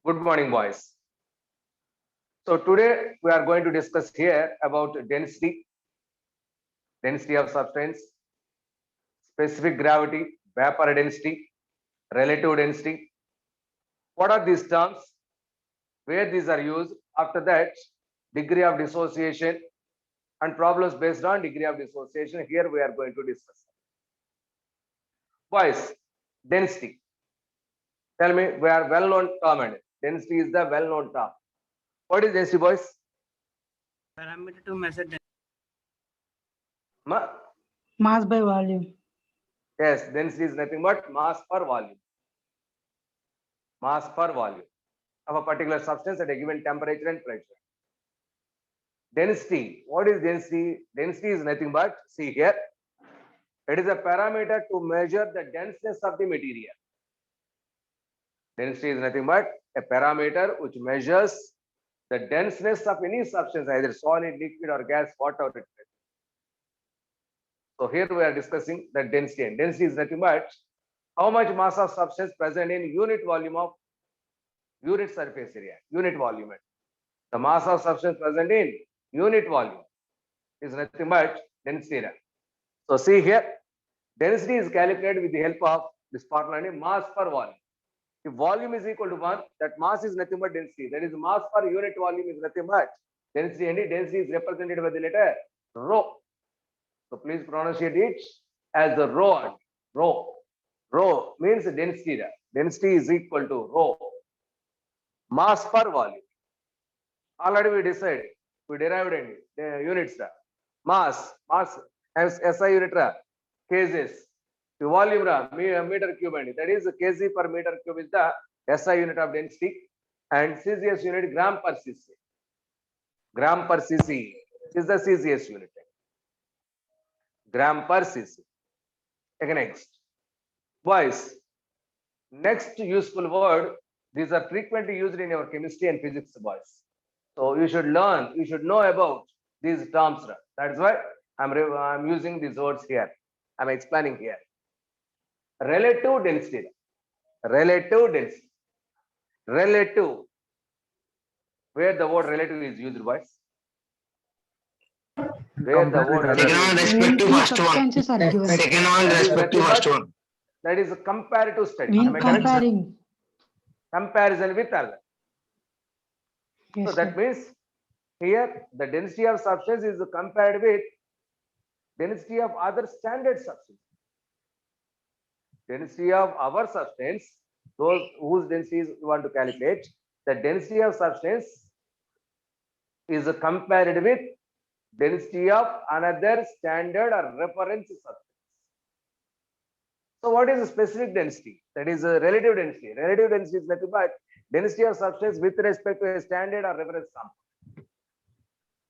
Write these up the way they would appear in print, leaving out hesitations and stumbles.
Good morning, boys. So today we are going to discuss here about density of substance, specific gravity, vapor density, relative density. What are these terms? Where these are used? After that, degree of dissociation and problems based on degree of dissociation. Here we are going to discuss. Boys, density. Tell me, we are well-known term and density is the well-known term. What is density, boys? Parameter to measure Ma? Mass by volume. Yes, density is nothing but mass per volume. Mass per volume of a particular substance at a given temperature and pressure. Density. What is density? Density is nothing but, see here, it is a parameter to measure the denseness of the material. Density is nothing but a parameter which measures the denseness of any substance, either solid, liquid, or gas, whatever it is. So here we are discussing the density, and density is nothing but how much mass of substance present in unit volume of unit surface area, unit volume. The mass of substance present in unit volume is nothing but density. So see here, density is calculated with the help of this formula named mass per volume. If volume is equal to 1, that mass is nothing but density. That is mass per unit volume is nothing but density, and density is represented by the letter rho. So please pronunciate it as the rho. Rho. Rho means density. Density is equal to rho. Mass per volume. Already we decided. We derived in units. Mass. As SI unit. Kgs. The volume meter cube. That is kg per meter cube is the SI unit of density. And CCS unit gram per cc. Gram per cc is the CCS unit. Gram per cc. Okay, next. Boys, next useful word, these are frequently used in your chemistry and physics, boys. So you should learn, you should know about these terms. That's why I'm using these words here. I'm explaining here. Relative density. Relative density. Relative. Where the word relative is used, boys? Where the word relative Second one is used? respect to When first one. substances are given. Second one That is respect to nothing first but- one. That is a comparative study. When Am I correct? comparing. Comparison with other. So Yes, that sir. means here the density of substance is compared with density of other standard substance. Density of our substance, those whose densities you want to calculate, the density of substance is compared with density of another standard or reference substance. So what is the specific density? That is a relative density. Relative density is nothing but density of substance with respect to a standard or reference compound.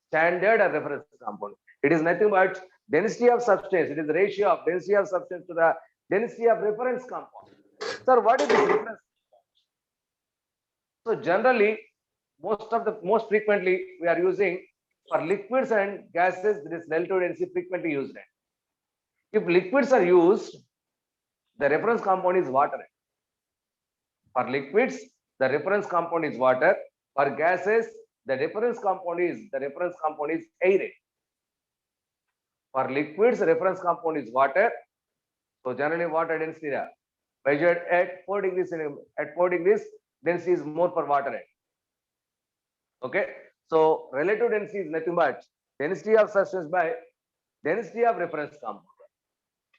Standard or reference compound. It is nothing but density of substance. It is the ratio of density of substance to the density of reference compound. Sir, what is this reference? So generally, most frequently we are using for liquids and gases, this relative density frequently used. If liquids are used, the reference compound is water. For liquids, the reference compound is water. For gases, the reference compound is air. For liquids, reference compound is water. So generally, water density measured at 4 degrees. At 4 degrees, density is more for water. Okay. So relative density is nothing but density of substance by density of reference compound.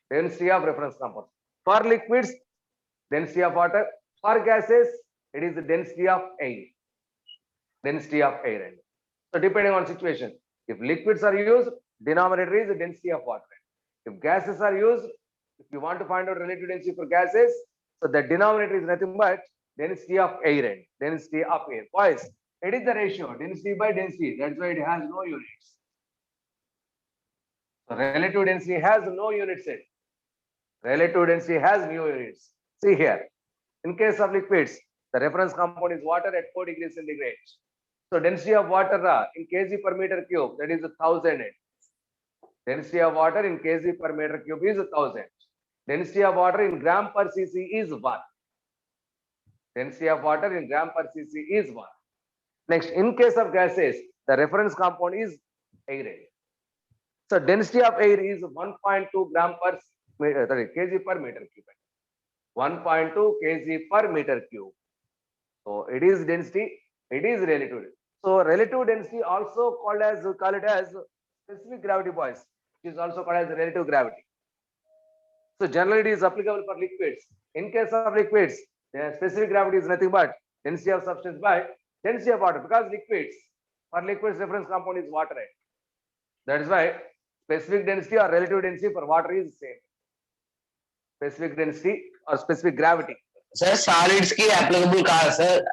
Density of reference compound. For liquids, density of water. For gases, it is the density of air. Density of air. So depending on situation, if liquids are used, denominator is the density of water. If gases are used, if you want to find out relative density for gases, so the denominator is nothing but density of air. Density of air. Boys, it is the ratio, density by density. That's why it has no units. So relative density has no unit set. Relative density has no units. See here, in case of liquids, the reference compound is water at 4 degrees centigrade. So density of water in kg per meter cube, that is 1000. Density of water in kg per meter cube is 1000. Density of water in gram per cc is 1. Density of water in gram per cc is 1. Next, in case of gases, the reference compound is air. So density of air is 1.2 gram per kg per meter cube. 1.2 kg per meter cube. So it is density, it is relative. So relative density also call it as specific gravity, boys. It is also called as relative gravity. So generally it is applicable for liquids. In case of liquids, the specific gravity is nothing but density of substance by density of water, because for liquids reference compound is water. Right? That is why specific density or relative density for water is same. Specific density or specific gravity. Sir, solids ki applicable kaha, sir?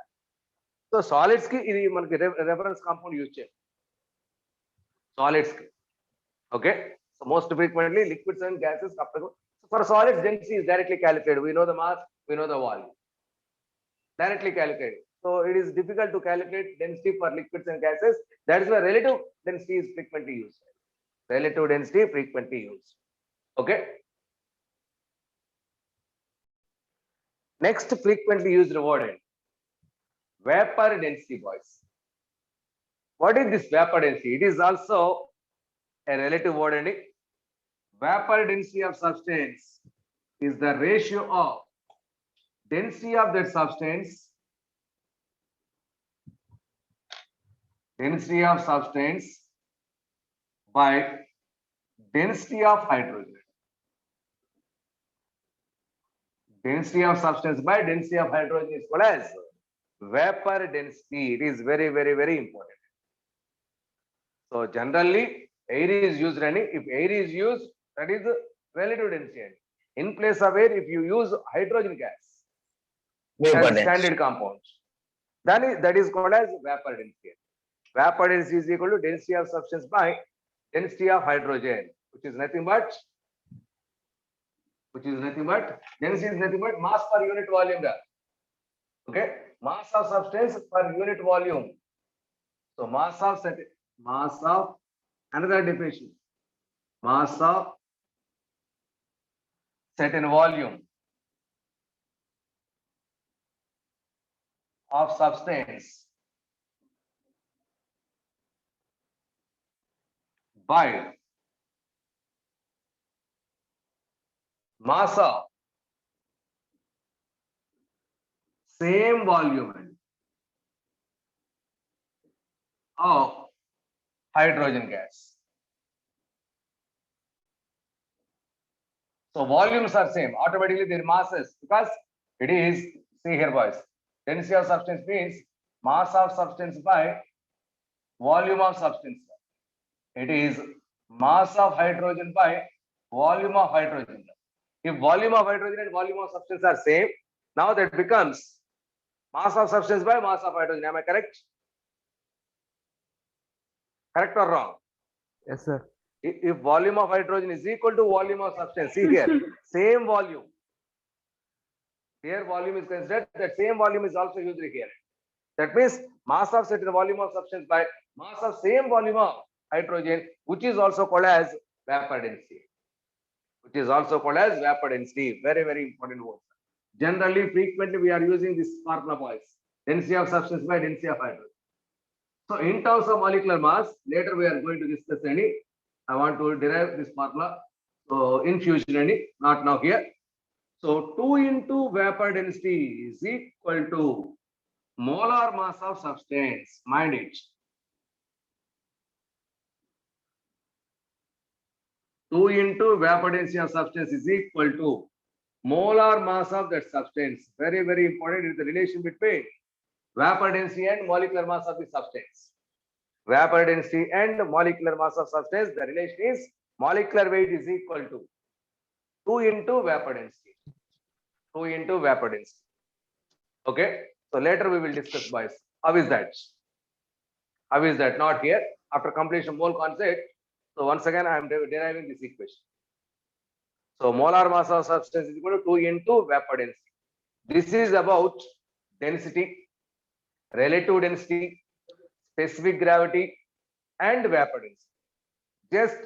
So solids ki ఇది మనకి reference compound use చేయాలి. Solids ki. Okay. So most frequently liquids and gases applicable. So for solids density is directly calculated. We know the mass, we know the volume. Directly calculated. So it is difficult to calculate density for liquids and gases. That is why relative density is frequently used. Relative density frequently used. Okay. Next frequently used word, vapor density, boys. What is this vapor density? It is also a relative word. And vapor density of substance is the ratio of density of that substance, by density of hydrogen. Density of substance by density of hydrogen is called as vapor density. It is very, very, very important. So generally air is used, and if air is used, that is relative density. In place of air, if you use hydrogen gas as standard compound, then that is called as vapor density. Vapor density is equal to density of substance by density of hydrogen, which is nothing but density is nothing but mass per unit volume. Okay, mass of substance per unit volume. So mass of another definition, mass of certain volume of substance by mass of same volume of hydrogen gas. So volumes are same, automatically their masses, because it is, see here, boys, density of substance means mass of substance by volume of substance. It is mass of hydrogen by volume of hydrogen. If volume of hydrogen and volume of substance are same, now that becomes mass of substance by mass of hydrogen. Am I correct? Correct or wrong? Yes, sir. If volume of hydrogen is equal to volume of substance, see here, same volume. Here volume is considered, that same volume is also used here. That means mass of certain volume of substance by mass of same volume of hydrogen, which is also called as vapor density. Very, very important word. Generally, frequently we are using this formula, boys. Density of substance by density of hydrogen. So in terms of molecular mass, later we are going to discuss any. I want to derive this formula. So in fusion, not now here. So 2 into vapor density is equal to molar mass of substance. Mind it. 2 into vapor density of substance is equal to molar mass of that substance. Very, very important is the relation between vapor density and molecular mass of the substance. Vapor density and molecular mass of substance, the relation is molecular weight is equal to 2 into vapor density. 2 into vapor density. Okay. So later we will discuss, boys. How is that? Not here. After completion of mole concept. So once again, I am deriving this equation. So molar mass of substance is equal to 2 into vapor density. This is about density, relative density, specific gravity, and vapor density. Just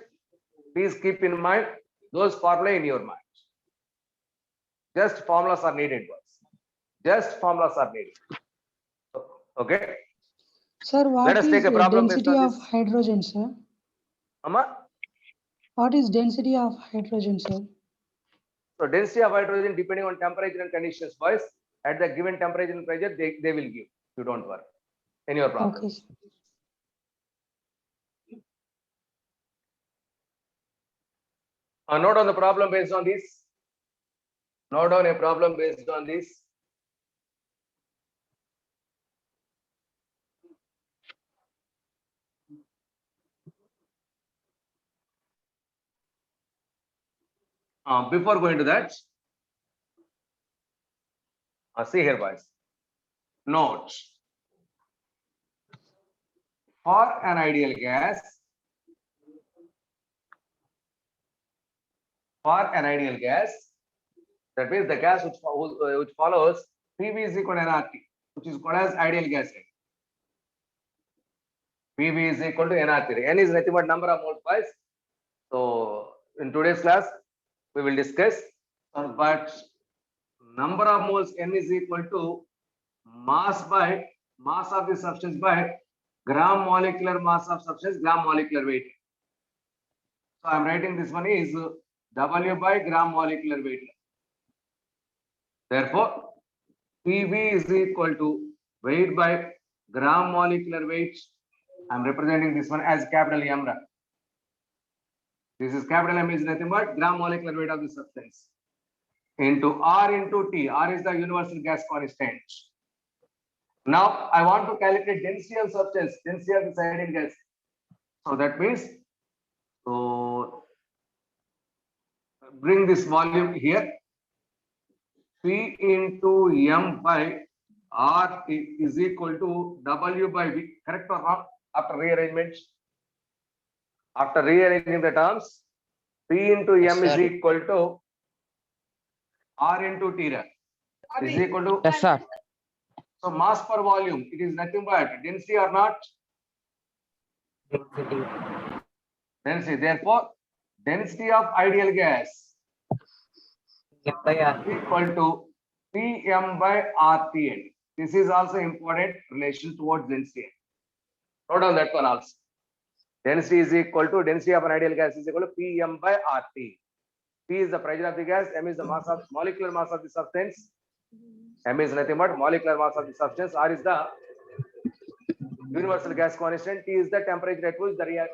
please keep in mind those formulae in your mind. Just formulas are needed, boys. Just formulas are needed. Okay. Sir, Let what us is take a the problem based density on of this. hydrogen, sir? Amma? What is density of hydrogen, sir? So density of hydrogen depending on temperature and conditions, boys. At the given temperature and pressure, they will give. You don't worry. In your problem. Okay, sir. Note on the problem based on this. Note down a problem based on this. Before going to that, see here, boys. Note. For an ideal gas, that means the gas which follows PV is equal to nRT, which is called as ideal gas rate. PV is equal to nRT. N is nothing but number of moles, boys. So in today's class, we will discuss, but number of moles N is equal to mass of the substance by gram molecular mass of substance, gram molecular weight. So I am writing this one is W by gram molecular weight. Therefore, PV is equal to weight by gram molecular weight. I am representing this one as capital M. This is capital M is nothing but gram molecular weight of the substance into R into T. R is the universal gas constant. Now I want to calculate density of substance, density of the ideal gas. So that means, so bring this volume here. P into M by R is equal to W by V. Correct or wrong? After rearrangement. After rearranging the terms, P into M is equal to R into T is equal to. Yes, sir. So mass per volume, it is nothing but density or not? Density. Therefore, density of ideal gas equal to Pm by Rtn. This is also important relation towards density. Note down that one also. Density is equal to density of an ideal gas is equal to Pm by Rt. P is the pressure of the gas, M is the mass of molecular mass of the substance. M is nothing but molecular mass of the substance. R is the universal gas constant. T is the temperature at which the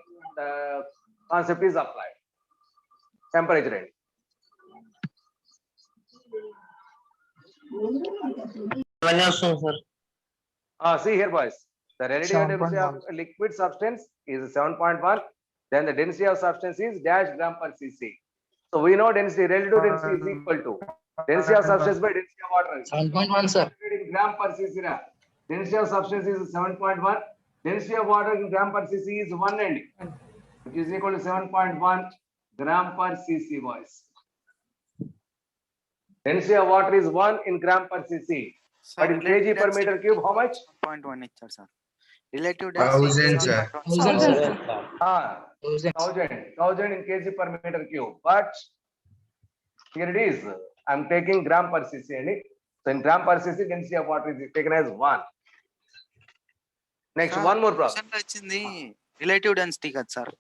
concept is applied. Temperature end. See here, boys. The relative density of a liquid substance is 7.1. Then the density of substance is dash gram per cc. So we know density, relative density is equal to density of substance by density of water. 7.1, sir. In gram per cc. Density of substance is 7.1. Density of water in gram per cc is 1 and which is equal to 7.1 gram per cc, boys. Density of water is 1 in gram per cc. But in kg per meter cube, how much? 0.1 ichcharu, sir. Relative density. 1000, sir. 1000, sir. 1000 in kg per meter cube. But here it is. I'm taking gram per cc. So in gram per cc, density of water is taken as 1. Next, Sir, one more problem. Relative density కదా సార్.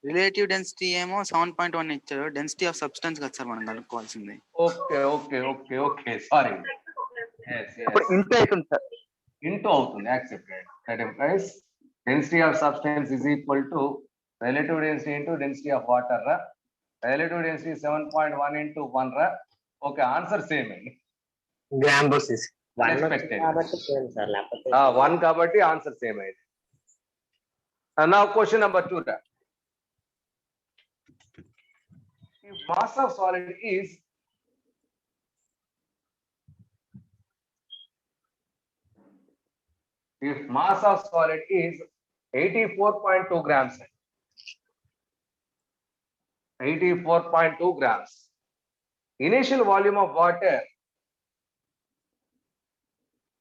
Relative density ఏమో 7.1 ఇచ్చారు. Density of substance కదా sir మనం కనుక్కోవాల్సింది. Okay sorry. అప్పుడు into అవుతుంది sir. Into అవుతుంది, accepted. That implies density of substance is equal to relative density into density of water రా. రిలేటివ్ డెన్సిటీ 7.1 into 1 రా. ఓకే, ఆన్సర్ సేమ్ అండి. Gram per CC. 1 కాబట్టి ఆన్సర్ సేమ్ అయింది. Now question number 2 రా. If mass of solid is if mass of solid is 84.2 grams, 84.2 grams, initial volume of water,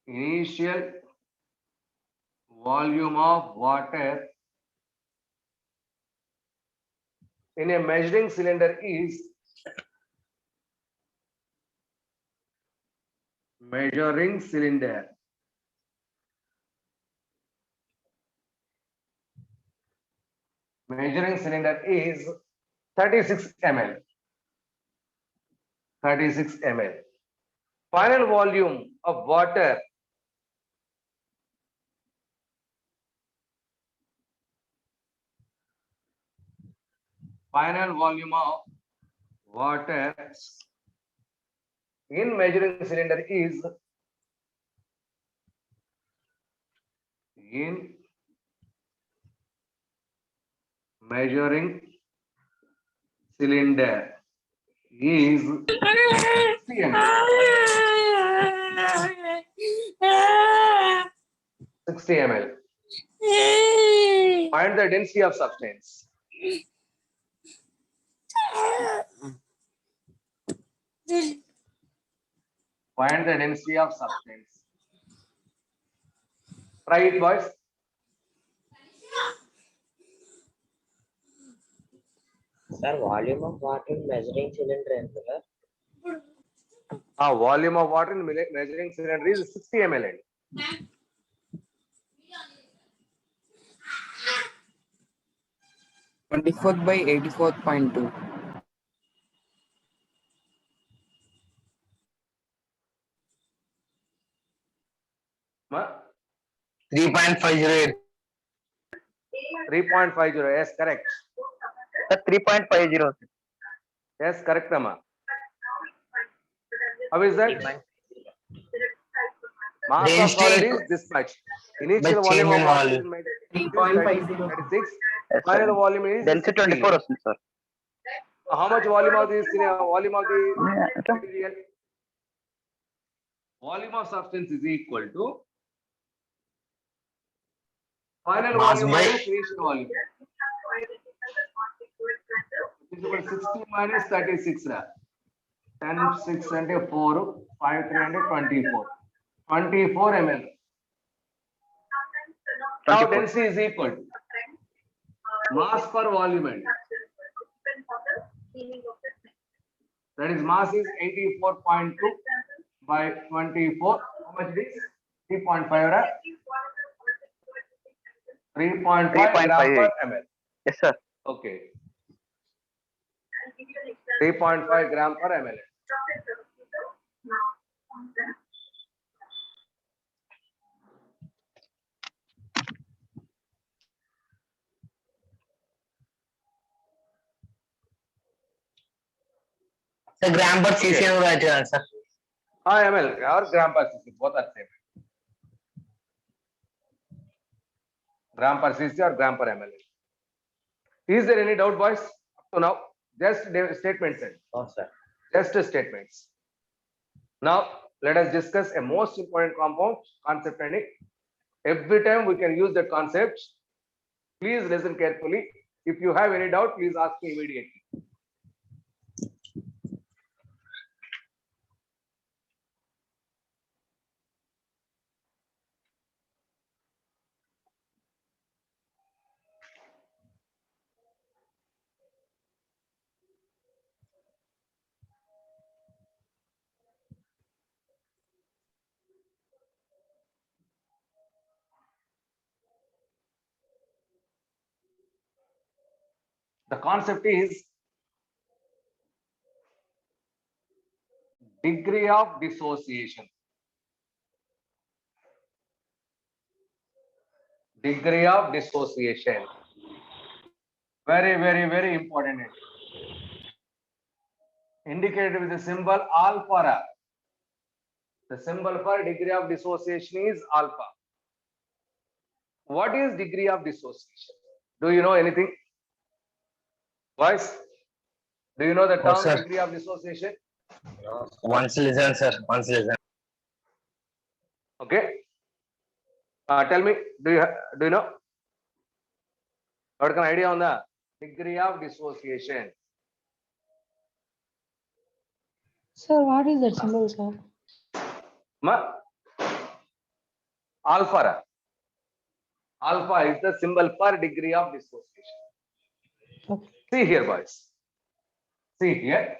initial volume of water in a measuring cylinder is measuring cylinder. Measuring cylinder is 36 ml. 36 ml. Final volume of water. Final volume of water in measuring cylinder is in measuring cylinder is 60 ml. 60 ml. Find the density of substance. Find the density of substance. Try it, boys. Sir, volume of water in measuring cylinder ఎంత sir? Volume of water in measuring cylinder is 60 ml. 24/84.2. Ma? 3.50. 3.50. Yes, correct. 3.50. Yes, correct, Amma. How is that? Mass of Density solid is this much. Initial by volume change of in water volume. is 36. Yes, Final sir. volume is Density 60. 24 వస్తుంది sir. How much volume of this? Volume of the Okay. material? Volume of substance is equal to final Mass volume by- minus initial volume. Is equal to 60 minus 36. 10, 6 and 4, 5, 3 and 24. 24 ml. Now 24. density is equal to mass per volume. That is mass is 84.2 by 24. How much it is? 3.5. 3.5 gram per ml. Yes, sir. Okay. 3.5 gram per ml. Sir gram per CC అని కూడా రాయొచ్చు sir. ml or gram per cc, both are same. Gram per cc or gram per ml. Is there any doubt, boys? Up to now, just statements. No, sir. Just statements. Now, let us discuss a most important concept. And every time we can use that concept. Please listen carefully. If you have any doubt, please ask me immediately. The concept is degree of dissociation. Degree of dissociation. Very, very, very important. Indicated with the symbol alpha. The symbol for degree of dissociation is alpha. What is degree of dissociation? Do you know anything? Boys, do you know the term sir. degree of dissociation? No, sir. Once listen, sir. Once listen. Okay. Tell me, do you know? What kind of idea on the degree of dissociation? Sir, what is that symbol, sir? Ma? Alpha. Alpha is the symbol for degree of dissociation. Okay. See here, boys. See here.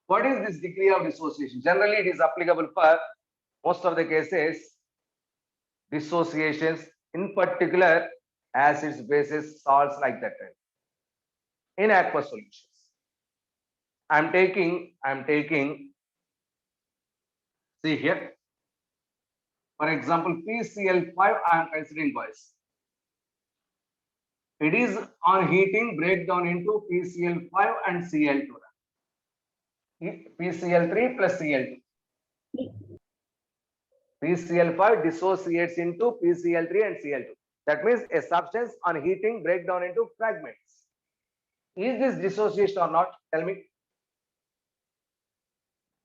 What is this degree of dissociation? Generally, it is applicable for most of the cases, dissociations, in particular, acids, bases, salts, like that. In aqueous solutions. I'm taking, see here. For example, PCl5, I am considering, boys. It is on heating breakdown into PCl5 and Cl2. PCl3 plus Cl2. PCl5 dissociates into PCl3 and Cl2. That means a substance on heating breakdown into fragments. Is this dissociation or not? Tell me.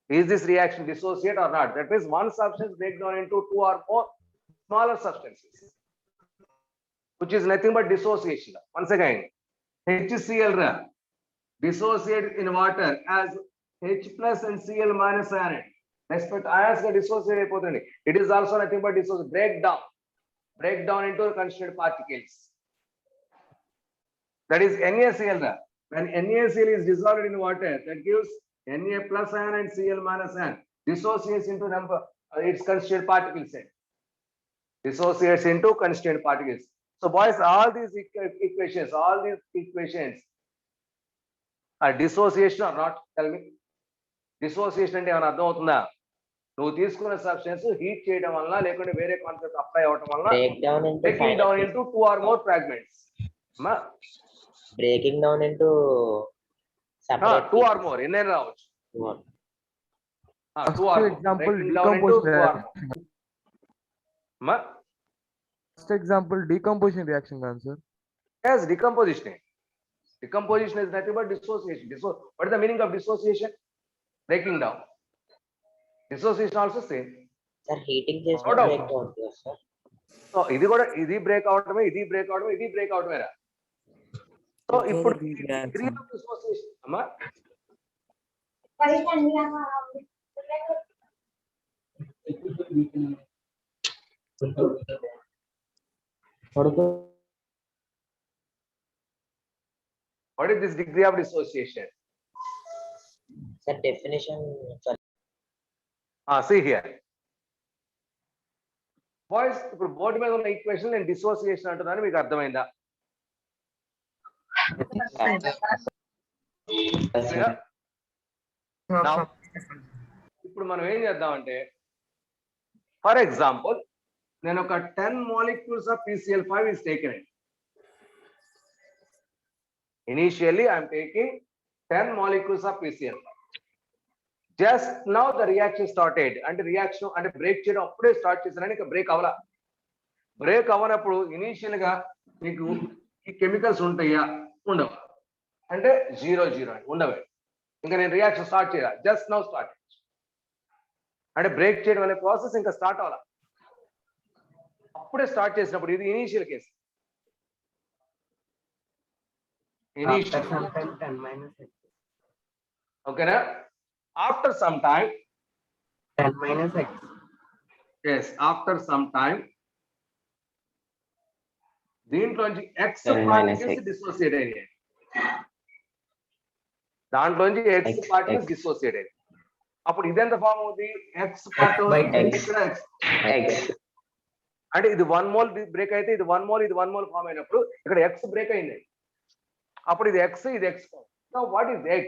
Is this reaction dissociate or not? That means one substance breaks down into two or more smaller substances, which is nothing but dissociation. Once again, HCl dissociate in water as H plus and Cl minus ion. Respect ions get dissociate. It is also nothing but dissociate. Breakdown into constituent particles. That is NaCl. When NaCl is dissolved in water, that gives Na plus ion and Cl minus ion. Dissociates into number its constituent particles. Dissociates into constituent particles. So, boys, all these equations are dissociation or not? Tell me. Dissociation అంటే ఏమైనా అర్థం అవుతుందా? నువ్వు తీసుకున్న substance heat చేయడం వల్ల లేకుంటే వేరే కాన్సెప్ట్ అప్లై అవడం వల్ల breaking down into two or more fragments. Breaking down into separate two or more. ఎన్నైనా రావచ్చు. Two or more. example, Breaking down into two or more. First example, decomposition reaction, sir. Yes, decomposition. Decomposition is nothing but dissociation. What is the meaning of dissociation? Breaking down. Dissociation also same. Sir, heating చేసి No doubt. break down అవుతుంది sir. So ఇది కూడా ఇది break అవటమే, ఇది break అవటమే, ఇది break అవటమేరా. So ఇప్పుడు degree of dissociation అమ్మా what is this degree of dissociation? Sir, definition. See here. Boys, ఇప్పుడు బోర్డు మీద ఉన్న ఈక్వేషన్ నేను డిసోసియేషన్ అంటున్నాను, మీకు అర్థమైందా? Now, ఇప్పుడు మనం ఏం చేద్దామంటే, ఫర్ ఎగ్జాంపుల్ నేను ఒక 10 molecules of PCl5 is taken. Initially, I am taking 10 molecules of PCl5. Just now the reaction started. అంటే రియాక్షన్ అంటే బ్రేక్ చేయడం అప్పుడే స్టార్ట్ చేశారని ఇంకా బ్రేక్ అవ్వాల. బ్రేక్ అవ్వనప్పుడు ఇనీషియల్ గా మీకు ఈ కెమికల్స్ ఉంటాయా? ఉండవు. అంటే 0 ఉండవు. ఇంకా నేను రియాక్షన్ స్టార్ట్ చేయాలి. Just now start. అంటే బ్రేక్ చేయడం అనే ప్రాసెస్ ఇంకా స్టార్ట్ అవ్వాల. అప్పుడే స్టార్ట్ చేసినప్పుడు ఇది ఇనీషియల్ కేసు. ఓకేనా? After some time, 10 minus x. yes, after some time, దీంట్లోంచి X particles dissociate అయ్యాయి. దాంట్లోంచి X particles dissociate అయ్యాయి. అప్పుడు ఇదెంత ఫామ్ అవుతుంది? X పార్ట్ ఇక్కడ X. అంటే ఇది 1 మోల్ బ్రేక్ అయితే ఇది 1 మోల్, ఇది 1 మోల్ ఫామ్ అయినప్పుడు ఇక్కడ X బ్రేక్ అయింది. అప్పుడు ఇది X, ఇది X form. Now what is X?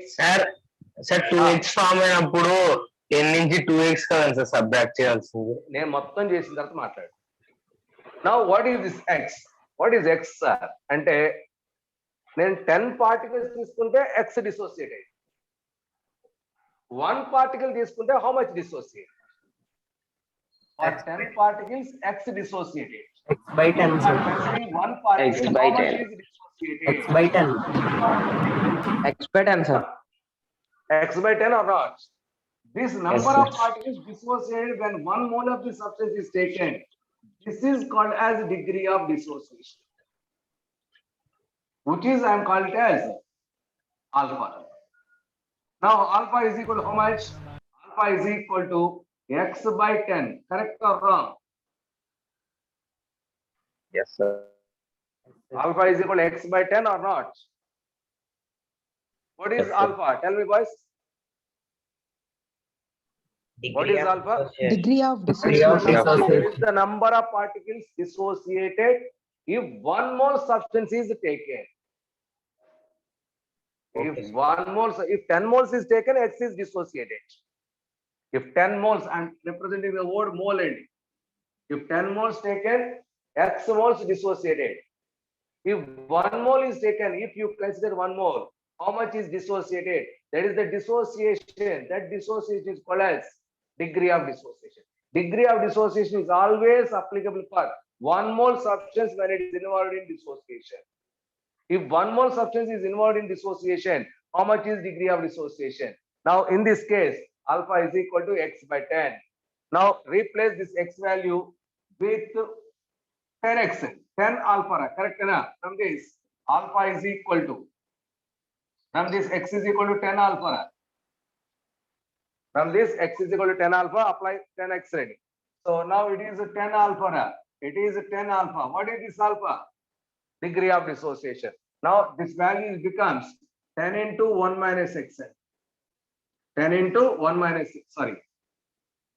Sir 2x form అయినప్పుడు n నుంచి 2x కదా సార్ సబ్ట్రాక్ట్ చేయాల్సింది. నేను మొత్తం చేసిన తర్వాత మాట్లాడు. Now what is this X? What is X, sir? అంటే నేను 10 particles తీసుకుంటే X dissociate అయ్యింది. 1 particle తీసుకుంటే how much dissociate? For 10 particles X dissociated. X by 10, sir. 1 particle X by how much 10. is dissociated? X by 10. X by 10, sir. X by 10 or not? This number of particles dissociated when 1 mole of the substance is taken. This is called as degree of dissociation, which is I am called it as alpha. Now alpha is equal to how much? Alpha is equal to X by 10. Correct or wrong? Yes, sir. Alpha is equal to X by 10 or not? What is alpha? Tell me, boys. What Degree is of alpha? dissociation. Degree of Degree of dissociation. It is the number of particles dissociated if 1 mole substance is taken. Okay. If 1 mole, if 10 moles is taken, X is dissociated. If 10 moles, I'm representing the word mole only. If 10 moles taken, X moles dissociated. If 1 mole is taken, if you consider 1 mole, how much is dissociated? That is the dissociation. That dissociation is called as degree of dissociation. Degree of dissociation is always applicable for 1 mole substance when it is involved in dissociation. If 1 mole substance is involved in dissociation, how much is degree of dissociation? Now, in this case, alpha is equal to X by 10. Now, replace this X value with 10X, 10 alpha, correct enough? From this, alpha is equal to, from this X is equal to 10 alpha. From this X is equal to 10 alpha, apply 10X ready. So now it is 10 alpha. It is 10 alpha. What is this alpha? Degree of dissociation. Now this value becomes 10 into 1 minus Xn. 10 into 1 minus, sorry.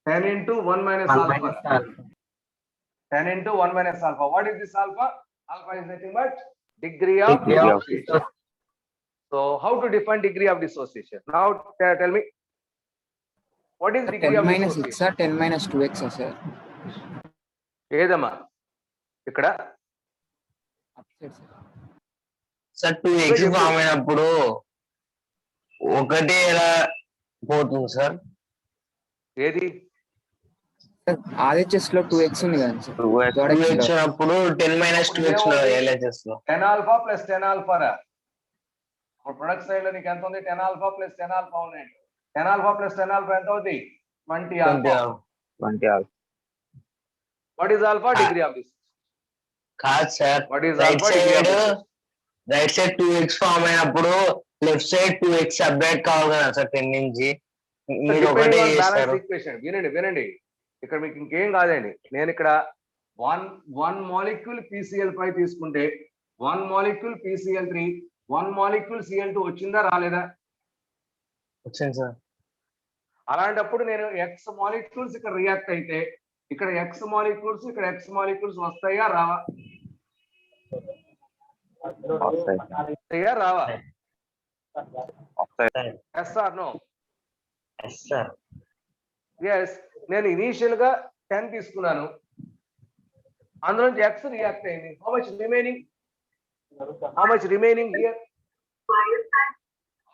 10 into 1 minus 1 alpha. minus alpha. 10 into 1 minus alpha. What is this alpha? Alpha is nothing but degree of Degree of dissociation. So how to define degree of dissociation? Now tell me. What is degree 10 of minus dissociation? x 10 minus 2x sir ఏదమ్మా ఇక్కడ sir 2x form అయినప్పుడు ఒకటి ఎలా పోతుంది sir? ఏది RHS లో 2x ఉంది కదా సార్ 2x ఉన్నప్పుడు 10 minus 2x LHS లో 10 alpha plus 10 alpha రా. ప్రొడక్ట్ సైడ్ లో నీకు ఎంత ఉంది? 10 alpha plus 10 alpha ఉన్నాయి. 10 alpha plus 10 alpha ఎంత అవుతుంది? 20 alpha. 20 alpha. What is alpha? Degree of dissociation. కాదు sir, What is right alpha? Degree of side dissociation. 2x form అయినప్పుడు లెఫ్ట్ సైడ్ 2x సబ్ట్రాక్ట్ కావాలి కదా సార్ 10 నుంచి. మీరు ఒకటే Depending on balance చేస్తారు. equation. వినండి ఇక్కడ మీకు ఇంకేం కాదండి. నేను ఇక్కడ వన్ మాలిక్యూల్ PCl5 తీసుకుంటే 1 మాలిక్యూల్ PCl3 1 మాలిక్యూల్ Cl2 వచ్చిందా రాలేదా? వచ్చింది సార్. అలాంటప్పుడు నేను ఎక్స్ మాలిక్యూల్స్ ఇక్కడ రియాక్ట్ అయితే ఇక్కడ ఎక్స్ మాలిక్యూల్స్ ఇక్కడ ఎక్స్ మాలిక్యూల్స్ వస్తాయా రావా? వస్తాయా రావా? Yes or no? Yes, sir. Yes. నేను ఇనీషియల్ గా 10 తీసుకున్నాను, అందులో నుంచి ఎక్స్ రియాక్ట్ అయింది. How much remaining? Here?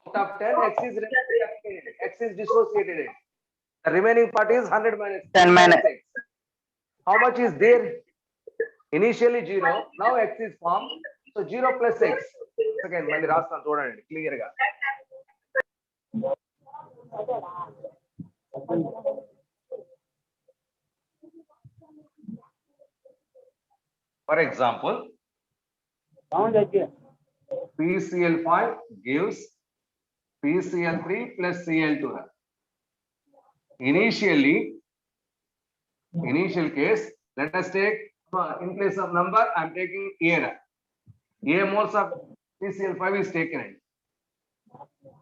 Out of 10, X is reacted. X is dissociated. The remaining part is 100 minus 10 minus X. How much is there? Initially 0. Now X is formed. So 0 plus X. Again, mali rastan చూడండి clear గా. For example, PCl5 gives PCl3 plus Cl2. Initial case, let us take in place of number, I am taking A. A moles of PCl5 is taken.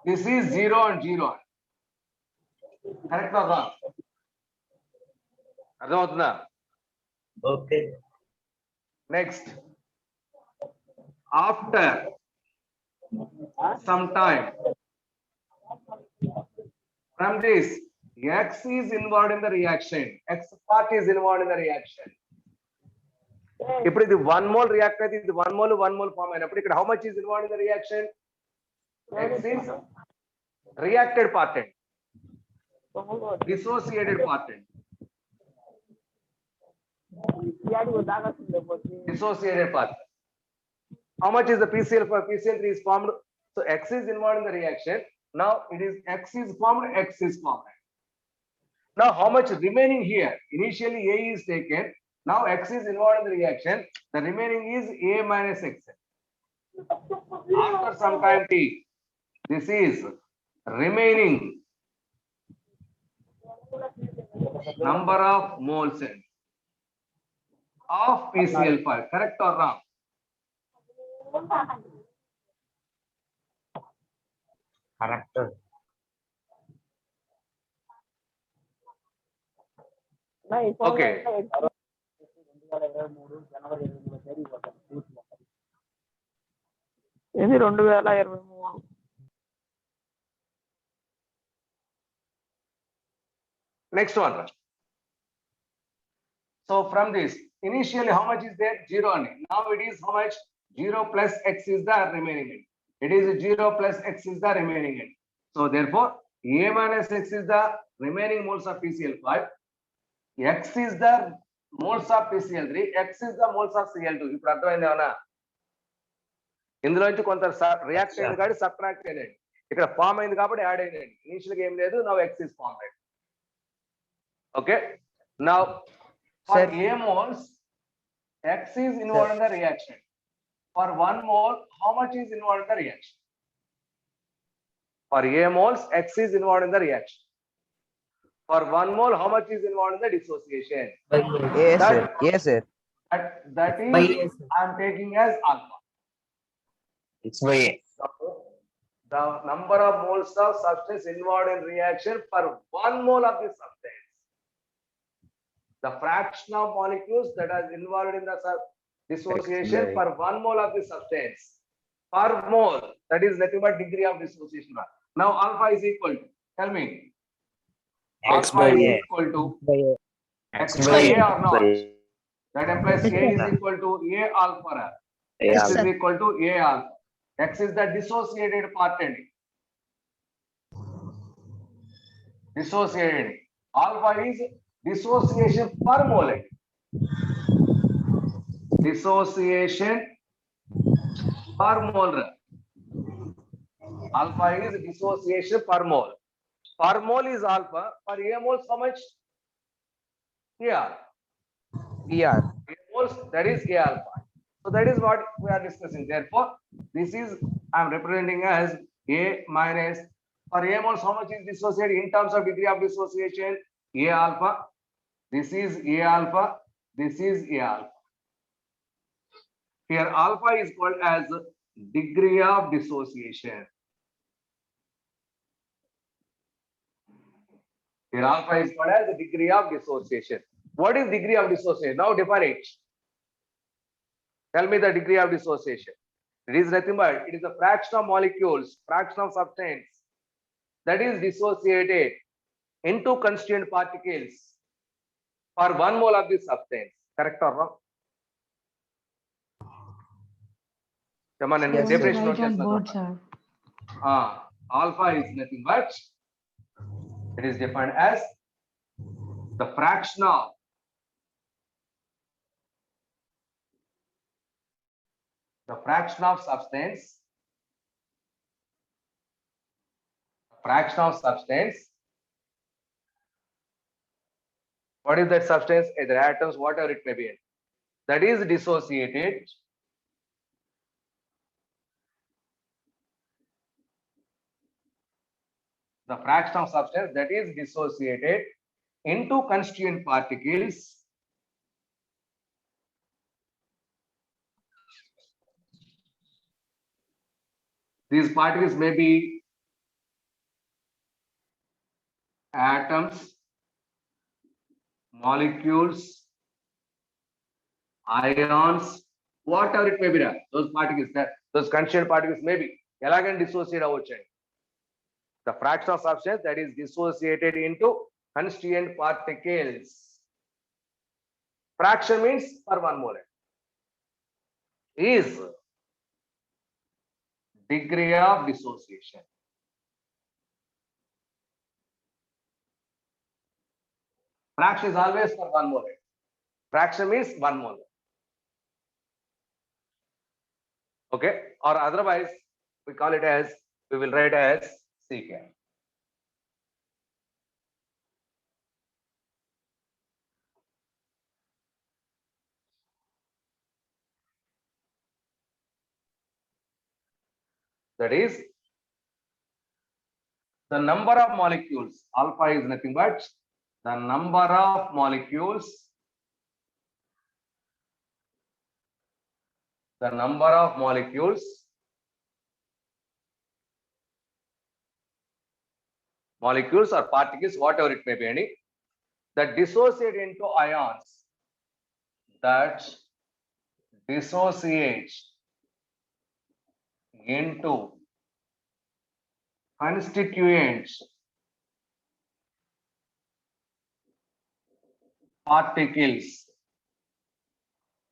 This is 0 and 0. Correct or wrong? అర్థమవుతుందా? Okay. Next, after some time, from this, X is involved in the reaction. X part is involved in the reaction. ఇప్పుడు ఇది 1 mole react అయితే ఇది 1 mole form అయినప్పుడు ఇక్కడ how much is involved in the reaction? X is reacted part and dissociated part and dissociated part. How much is the PCl5? PCl3 is formed. So X is involved in the reaction. Now it is X is formed, X is formed. Now how much remaining here? Initially A is taken. Now X is involved in the reaction. The remaining is A minus X. After some time T, this is remaining number of moles of PCl5. Correct or wrong? Correct. Okay. ఇది 2023. Next one. So from this, initially how much is there? 0 only. Now it is how much? 0 plus x is the remaining end. It is 0 plus x is the remaining end. So therefore, A minus x is the remaining moles of PCl5. X is the moles of PCl3. X is the moles of Cl2. ఇప్పుడు అర్థమైంది ఏమన్నా? ఇందులో నుంచి కొంత react అయింది కాబట్టి subtract అయ్యింది. ఇక్కడ ఫామ్ అయింది కాబట్టి యాడ్ అయింది. ఇనిషియల్ గా ఏం లేదు. Now x is formed. Okay. Now for A moles, x is involved in the reaction. For 1 mole, how much is involved in the reaction? For A moles, x is involved in the reaction. For 1 mole, how much is involved in the dissociation? Yes, sir. Yes, sir. That By is, A, sir. I am taking as alpha. It's by A. The number of moles of substance involved in reaction for 1 mole of the substance. The fraction of molecules that are involved in the dissociation X by- for 1 mole of the substance. Per mole, that is nothing but degree of dissociation. Now alpha is equal to, tell me. X Alpha by is A. equal to X x by by A. A or not? That implies A is equal to A alpha. Yeah. X is equal to A alpha. X is the dissociated part. Dissociated. Alpha is dissociation per mole. Dissociation per mole. Alpha is dissociation per mole. Per mole is alpha. For A moles, how much? Yeah. PR. A moles, that is A alpha. So that is what we are discussing. Therefore, this is I am representing as A minus. For A moles, how much is dissociated in terms of degree of dissociation? A alpha. This is A alpha. This is A alpha. Here alpha is called as degree of dissociation. Here alpha is called as the degree of dissociation. What is degree of dissociation? Now define it. Tell me the degree of dissociation. It is nothing but it is a fraction of molecules, fraction of substance that is dissociated into constituent particles for 1 mole of this substance. Correct or wrong? Come on, and Yes, definition right on board, note. sir. Alpha is nothing but it is defined as the fraction of substance. Fraction of substance. What is that substance? Either atoms, whatever it may be. That is dissociated the fraction of substance that is dissociated into constituent particles these particles may be atoms, molecules, ions, whatever it may be. Those particles, those constituent particles may be elagant dissociate avachandi. The fraction of substance that is dissociated into constituent particles. Fraction means per 1 mole. Is degree of dissociation. Fraction is always for 1 mole. Fraction means 1 mole. Okay, or otherwise we call it as, we will write as secant. That is the number of molecules. Alpha is nothing but the number of molecules, the number of molecules or particles, whatever it may be, any that dissociate into ions, that dissociate into constituents particles.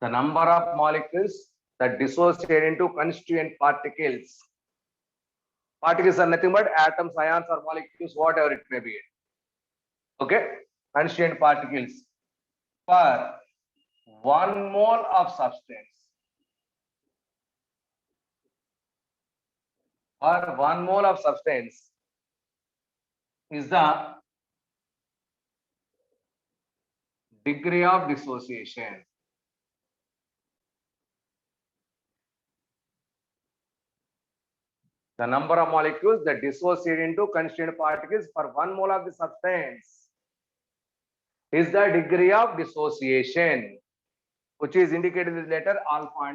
The number of molecules that dissociate into constituent particles. Particles are nothing but atoms, ions, or molecules, whatever it may be. Okay, constituent particles per 1 mole of substance. Per 1 mole of substance is the degree of dissociation. The number of molecules that dissociate into constituent particles per 1 mole of the substance is the degree of dissociation, which is indicated with letter alpha.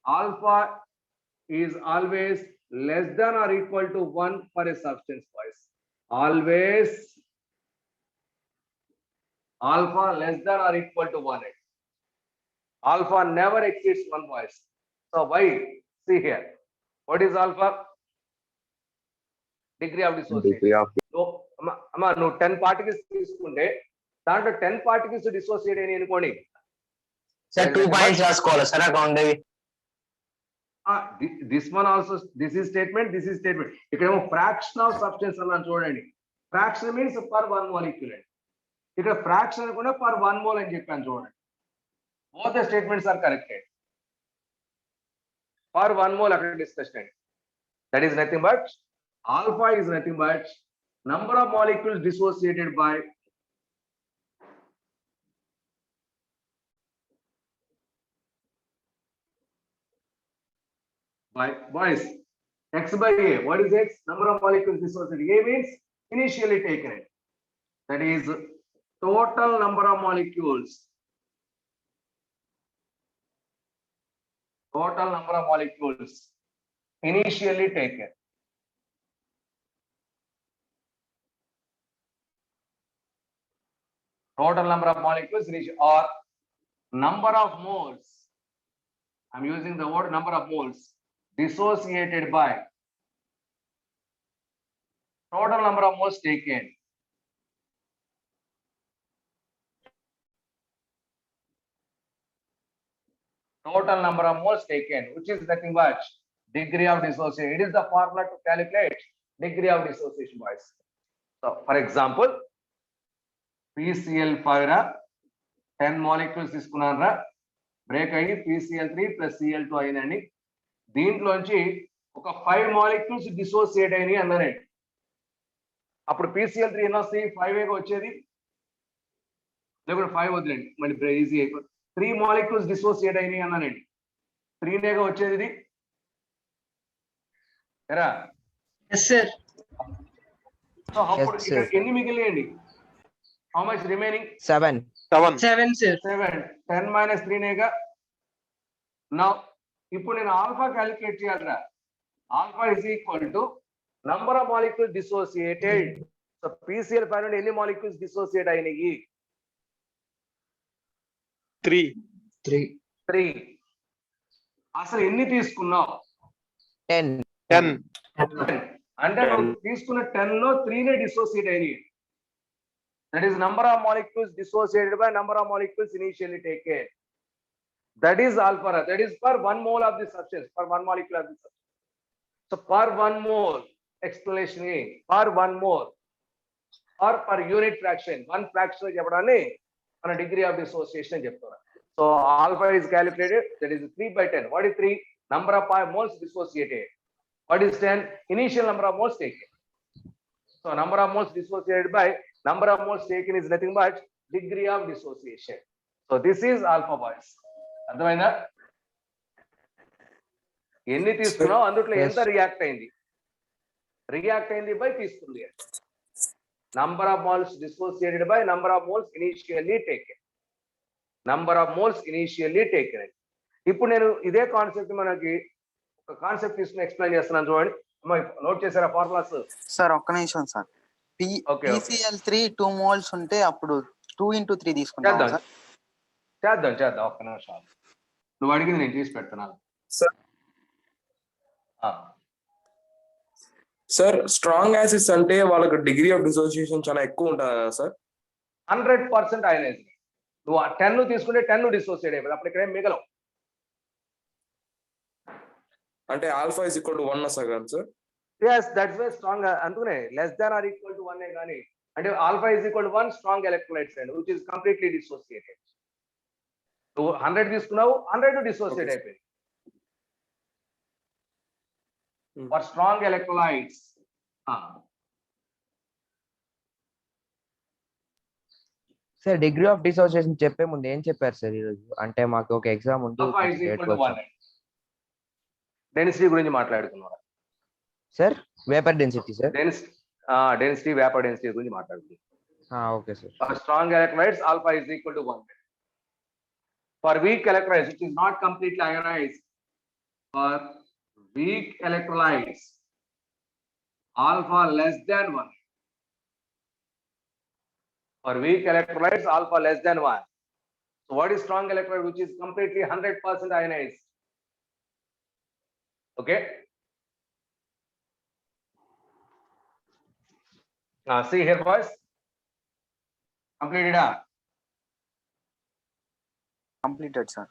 Alpha is always less than or equal to 1 for a substance wise. Always alpha less than or equal to 1. Alpha never exceeds 1 voice. So why? See here. What is alpha? Degree of dissociation. Degree of So, no 10 particles తీసుకుంటే దాంట్లో 10 particles dissociate అయినాయి అనుకోండి. Sir 2 points రాసుకోవాలి sir account This one also, this is statement, this is statement. ఇక్కడేమో fraction of substance అన్నాను చూడండి. Fraction means per 1 molecule. ఇక్కడ fraction అనుకుంటే per 1 mole అని చెప్పాను చూడండి. Both the statements are corrected. Per 1 mole అక్కడ discussion. That is nothing but alpha is nothing but number of molecules dissociated by boys, x by a. What is x? Number of molecules dissociated. A means initially taken. That is total number of molecules. Total number of molecules initially taken. Total number of molecules or number of moles. I'm using the word number of moles dissociated by total number of moles taken. Total number of moles taken, which is nothing but degree of dissociation. It is the formula to calculate degree of dissociation, boys. So, for example, PCl5 10 molecules తీసుకున్నాను break అయ్యి PCl3 plus Cl2 అయిందండి. దీంట్లోంచి ఒక 5 molecules dissociate అయినాయి అన్నానండి. అప్పుడు PCl3 ఎన్ని వస్తాయి? 5 వచ్చేది, లేకపోతే 5 వదిలేండి మళ్ళీ ఈజీ అయిపోతుంది. 3 molecules dissociate అయినాయి అన్నానండి. 3 వచ్చేది ఇది ఎరా. సో అప్పుడు ఇక్కడ ఎన్ని మిగిలినాయండి? How much remaining? 7. 10 minus 3 నేగా. Now, ఇప్పుడు నేను ఆల్ఫా క్యాలిక్యులేట్ చేయాలరా. Alpha is equal to number of molecules dissociated. So PCl5 నుండి ఎన్ని molecules dissociate అయినాయి? 3. అసలు ఎన్ని తీసుకున్నావు? 10. అంటే నువ్వు తీసుకున్న 10 లో 3 dissociate అయినాయి. That is number of molecules dissociated by number of molecules initially taken. That is alpha. That is per 1 mole of the substance, per 1 molecule of the substance. So per 1 mole, explanation A, per 1 mole or per unit fraction, 1 fraction చెప్పడాన్ని మన degree of dissociation చెప్తారు. So alpha is calculated, that is 3 by 10. What is 3? Number of moles dissociated. What is 10? Initial number of moles taken. So number of moles dissociated by number of moles taken is nothing but degree of dissociation. So this is alpha, boys. అర్థమైందా? ఎన్ని తీసుకున్నావు అందుట్లో ఎంత react అయింది? React అయింది by తీసుకుంది. Number of moles dissociated by number of moles initially taken. Number of moles initially taken. ఇప్పుడు నేను ఇదే కాన్సెప్ట్ మనకి ఒక కాన్సెప్ట్ తీసుకుని ఎక్స్ప్లెయిన్ చేస్తున్నాను చూడండి. నోట్ చేశారా ఫార్ములాస్? సార్ ఒక్క నిమిషం సార్. PCl3 2 moles ఉంటే అప్పుడు 2 into 3 తీసుకుంటాం చేద్దాం సార్. చేద్దాం ఒక్క నిమిషం. నువ్వు అడిగింది నేను తీసి పెడుతున్నాను. సార్ సార్ స్ట్రాంగ్ యాసిడ్స్ అంటే వాళ్ళకి డిగ్రీ ఆఫ్ డిసోసియేషన్ చాలా ఎక్కువ ఉంటుంది కదా సార్? 100% అయనైజ్. నువ్వు 10 తీసుకుంటే 10 డిసోసియేట్ అయిపోయింది, అప్పుడు ఇక్కడ ఏం మిగలవు. అంటే alpha is equal to 1 sir కదా sir? yes that's why strong అందుకనే less than or equal to 1 గాని అంటే alpha is equal to 1 strong electrolytes and which is completely dissociated. నువ్వు 100 తీసుకున్నావు, 100 dissociate అయిపోయింది. for strong electrolytes sir degree of dissociation చెప్పే ముందు ఏం చెప్పారు సార్ ఈరోజు? అంటే మాకు ఒక ఎగ్జామ్ ఉంది. alpha is equal to 1 density గురించి మాట్లాడుతున్నారు sir. Vapour density sir. Density vapour density గురించి మాట్లాడుతున్నారు. Okay sir. for strong electrolytes alpha is equal to 1. for weak electrolytes which is not completely ionized, for weak electrolytes alpha less than 1. for weak electrolytes alpha less than 1. so what is strong electrolyte which is completely 100% ionized? okay, now see here boys, completed completed sir.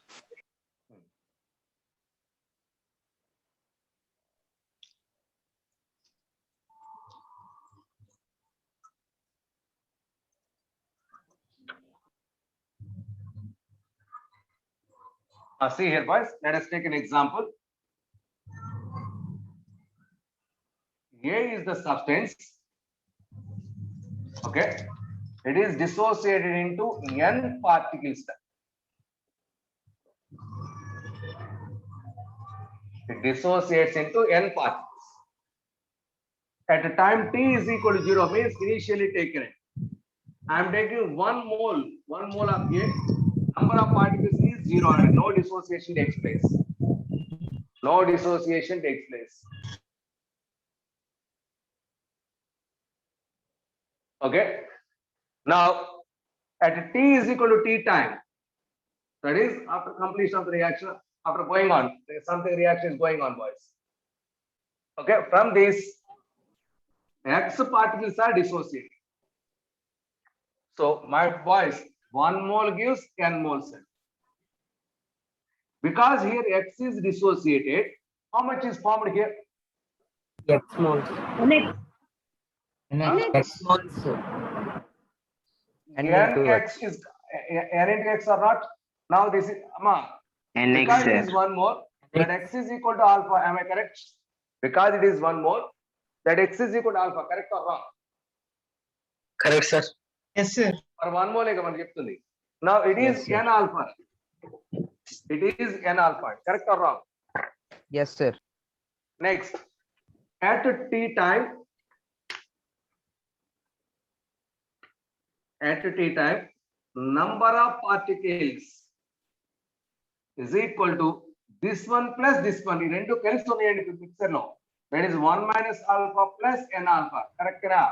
see here boys, let us take an example. A is the substance, okay, it is dissociated into n particles. It dissociates into n particles. At a time t is equal to 0 means initially taken it. I am taking 1 mole of A, number of particles is 0 and no dissociation takes place. No dissociation takes place. Okay. Now, at t is equal to t time, that is after completion of the reaction, after going on, something reaction is going on, boys. Okay, from this, X particles are dissociated. So, my boys, 1 mole gives n moles. Because here X is dissociated, how much is formed here? X moles. X moles. N X is n into X or not? Now this is because it is 1 mole, that X is equal to alpha. Am I correct? Because it is 1 mole, that X is equal to alpha. Correct or wrong? Correct sir. Yes, sir. For 1 mole మనకి చెప్తుంది. Now it is n alpha. It is n alpha. Correct or wrong? Yes sir. Next, at t time, number of particles is equal to this one plus this one. ఈ రెండు కలిసి ఉన్నాయండి picture లో. That is 1 minus alpha plus n alpha. Correct na?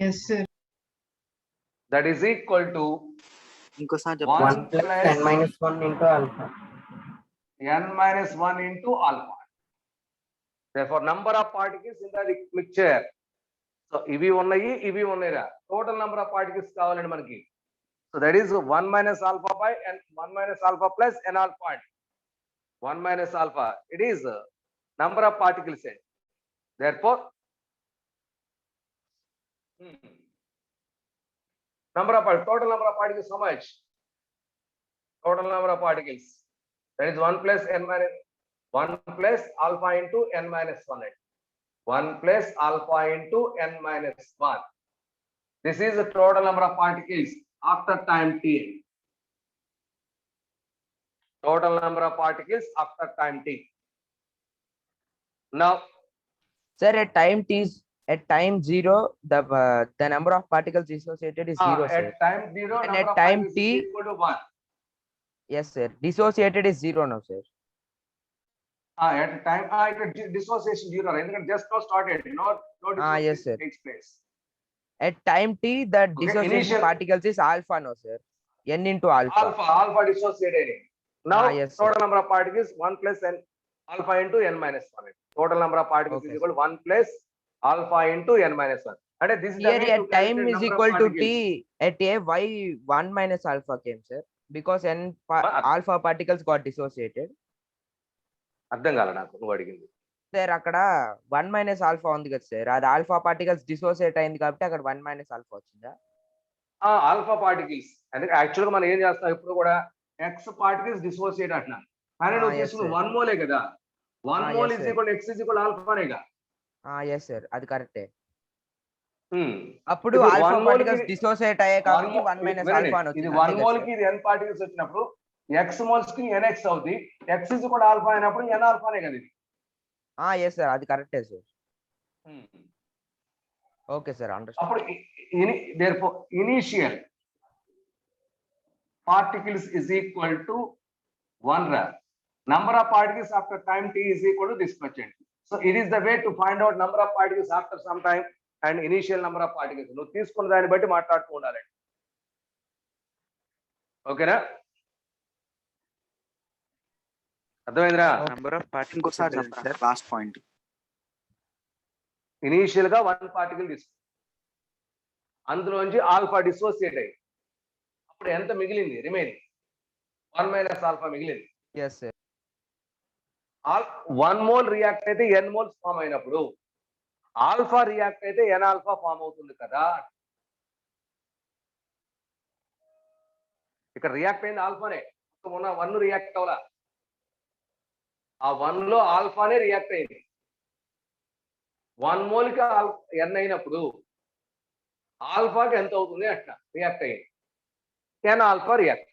Yes, sir. That is equal to ఇంకోసారి 1 చెప్పండి. plus n minus 1 into alpha. n minus 1 into alpha. Therefore, number of particles in the mixture. So, ఇవి ఉన్నాయిరా. Total number of particles కావాలండి మనకి. So, that is 1 minus alpha by n, 1 minus alpha plus n alpha. 1 minus alpha. It is number of particles. Therefore, total number of particles how much? Total number of particles. That is 1 plus n minus 1 plus alpha into n minus 1. 1 plus alpha into n minus 1. This is the total number of particles after time t. Total number of particles after time t. Now, Sir, at time 0, the number of particles associated is 0, sir. at time 0, And number at of time particles t, is equal to 1. Yes, sir. Dissociated is 0 now, sir. At time dissociation 0, just now started, no yes, dissociation sir. takes place. at time t the dissociation initial- particles is alpha, no sir, n into alpha. Alpha dissociate అయినాయి. Now yes, sir. total number of particles 1 plus n alpha into n minus 1. Total number of particles Okay, is equal to 1 plus alpha into n minus 1. And this is the Here way at to time calculate is number of equal to t particles. at a why 1 minus alpha came, sir, because But- alpha particles got dissociated. అర్థం కాలే నాకు నువ్వు అడిగింది. Sir అక్కడ 1 minus alpha ఉంది కదా sir, అది alpha particles dissociate అయింది కాబట్టి అక్కడ 1 మైనస్ ఆల్ఫా వచ్చిందా? ఆల్ఫా పార్టికల్స్ అందుకే యాక్చువల్ గా మనం ఏం చేస్తాం ఇప్పుడు కూడా ఎక్స్ పార్టికల్స్ డిసోసియేట్ అంటున్నాం కానీ నువ్వు yes, తీసుకున్న sir. 1 మోలే కదా 1 yes, mole sir. Is equal x is equal ఆల్ఫానేగా. ఎస్ సార్, అది కరెక్టే. Hmm. అప్పుడు ఇప్పుడు ఆల్ఫా 1 mole పార్టికల్స్ కి- డిసోసియేట్ అయ్యాయి కాబట్టి 1 మైనస్ వినండి, ఆల్ఫా అని ఇది వచ్చింది. 1 మోల్ కి ఇది n పార్టికల్స్ వచ్చినప్పుడు ఎక్స్ మోల్స్ కి nx అవుతుంది. ఎక్స్ ఇస్ ఈక్వల్ ఆల్ఫా అయినప్పుడు n ఆల్ఫానే కదా ఇది. ఎస్ సార్, అది కరెక్టే sir. Hmm. Okay sir, understand. అప్పుడు therefore initial particles is equal to 1 ra. Number of particles after time t is equal to this quotient. So it is the way to find out number of particles after some time and initial number of particles. నువ్వు తీసుకున్న దాన్ని బట్టి మాట్లాడుతూ ఉండాలి. ఓకేనా? అర్థమైందిరా? Number of particles ఇంకోసారి చెప్పండి last point. Initial గా 1 పార్టికల్ తీసుకు అందులోంచి ఆల్ఫా డిసోసియేట్ అయ్యి అప్పుడు ఎంత మిగిలింది రిమైనింగ్ 1 మైనస్ ఆల్ఫా మిగిలింది. Yes sir. 1 మోల్ రియాక్ట్ అయితే n మోల్స్ ఫామ్ అయినప్పుడు ఆల్ఫా రియాక్ట్ అయితే n ఆల్ఫా ఫామ్ అవుతుంది కదా. ఇక్కడ రియాక్ట్ అయింది ఆల్ఫానే, ఉన్న 1 రియాక్ట్ అవలా, ఆ 1 లో ఆల్ఫానే రియాక్ట్ అయింది. 1 మోల్ కి n అయినప్పుడు ఆల్ఫాకి ఎంత అవుతుంది అట్లా రియాక్ట్ అయ్యింది n alpha react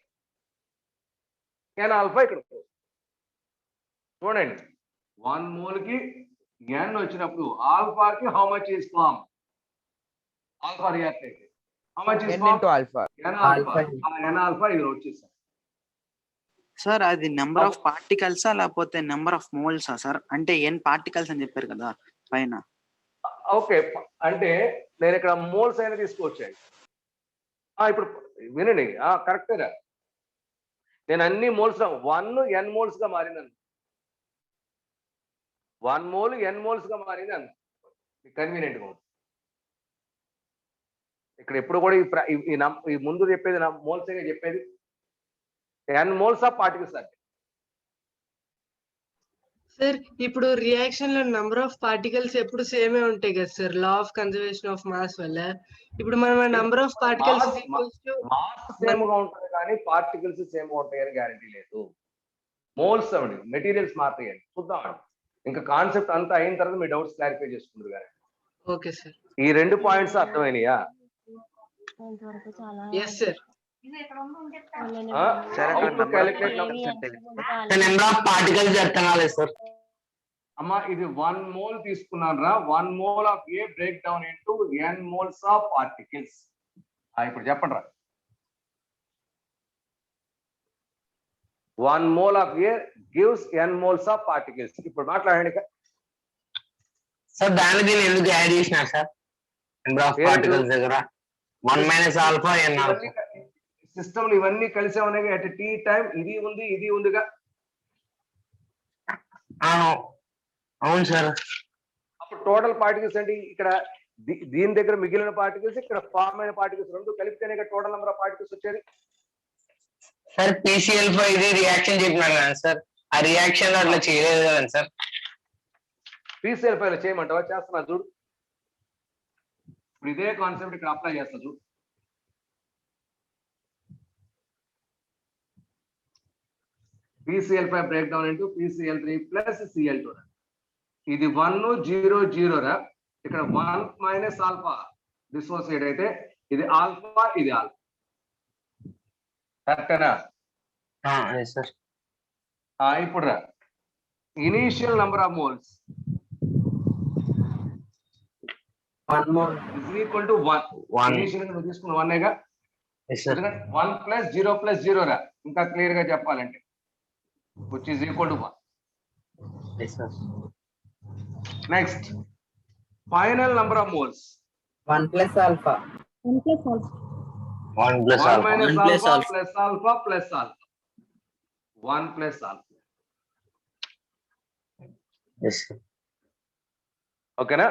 n alpha ఇక్కడ చూడండి 1 మోల్ కి n వచ్చినప్పుడు ఆల్ఫాకి how much is form alpha react అయితే how much is n form into alpha. n alpha n alpha ఇది వచ్చేసారు. సార్ అది నెంబర్ ఆఫ్ పార్టికల్సా లేకపోతే నెంబర్ ఆఫ్ మోల్సా సార్? అంటే ఎన్ పార్టికల్స్ అని చెప్పారు కదా పైన. ఓకే అంటే నేను ఇక్కడ మోల్స్ అయినా తీసుకొచ్చాను. ఇప్పుడు వినండి, కరెక్టేగా నేను అన్ని మోల్స్ 1 n మోల్స్ గా మారిందను 1 మోల్ n మోల్స్ గా మారింది అన్న కన్వీనియంట్ గా ఉంది. ఇక్కడ ఎప్పుడు కూడా ఈ ముందు చెప్పేది మోల్స్ చెప్పేది n మోల్స్ ఆఫ్ పార్టికల్స్ అంటే. సార్ ఇప్పుడు రియాక్షన్ లో నంబర్ ఆఫ్ పార్టికల్స్ ఎప్పుడు సేమే ఉంటాయి కదా sir, law of conservation of mass వల్ల. ఇప్పుడు మనం number of particles mass same గా ఉంటుంది కానీ పార్టికల్స్ సేమ్ గా ఉంటాయని గ్యారంటీ లేదు. మోల్స్ అవ్వండి మెటీరియల్స్ మారుతాయండి చూద్దామండి. ఇంకా కాన్సెప్ట్ అంతా అయిన తర్వాత మీ డౌట్స్ క్లారిఫై చేసుకుంటారు కానీ. Okay sir. ఈ 2 పాయింట్స్ అర్థమైనయా? Yes sir. Number of particles అర్థం కాలేదు సార్. అమ్మా ఇది 1 మోల్ తీసుకున్నాను రా. 1 mole of a break down into n moles of particles. ఇప్పుడు చెప్పండి రా. 1 mole of A gives n moles of particles. ఇప్పుడు మాట్లాడండి సార్. దాన్ని దీన్ని ఎందుకు యాడ్ చేసినా సార్? నెంబర్ ఆఫ్ పార్టికల్స్ దగ్గర 1 minus alpha n alpha system ఇవన్నీ కలిసే ఉన్నాయి. అట్ టీ టైం ఇది ఉంది ఇది ఉందిగా. అవును సార్. అప్పుడు టోటల్ పార్టికల్స్ అంటే ఇక్కడ దీని దగ్గర మిగిలిన పార్టికల్స్ ఇక్కడ ఫార్మ్ అయిన పార్టికల్స్ రెండు కలిపితేనే టోటల్ నెంబర్ ఆఫ్ పార్టికల్స్ వచ్చేది. సార్ PCl5 ఇది రియాక్షన్ చెప్పినారు కదా సార్, ఆ రియాక్షన్ లో అట్లా చేయలేదు కదా సార్. PCl5 లో చేయమంటావా? చేస్తున్నా చూడు. ఇప్పుడు ఇదే కాన్సెప్ట్ ఇక్కడ అప్లై చేస్తా చూడు. PCl5 break down into PCl3 plus Cl2. ఇది 1 0 0 రా. ఇక్కడ 1 మైనస్ ఆల్ఫా డిసోసియేట్ అయితే ఇది ఆల్ఫా ఇది ఆల్ఫా. కరెక్టేనా? సార్. ఇప్పుడు రా initial number of moles 1 mole is equal to 1. Initial గా నువ్వు తీసుకున్న 1 1 ప్లస్ 0 ప్లస్ 0 రా. ఇంకా క్లియర్ గా చెప్పాలంటే which is equal to 1. Next, final number of moles. 1 plus alpha. 1 plus 1 alpha. minus 1 plus alpha alpha. plus alpha plus alpha. 1 plus alpha. Yes, sir. ఓకేనా?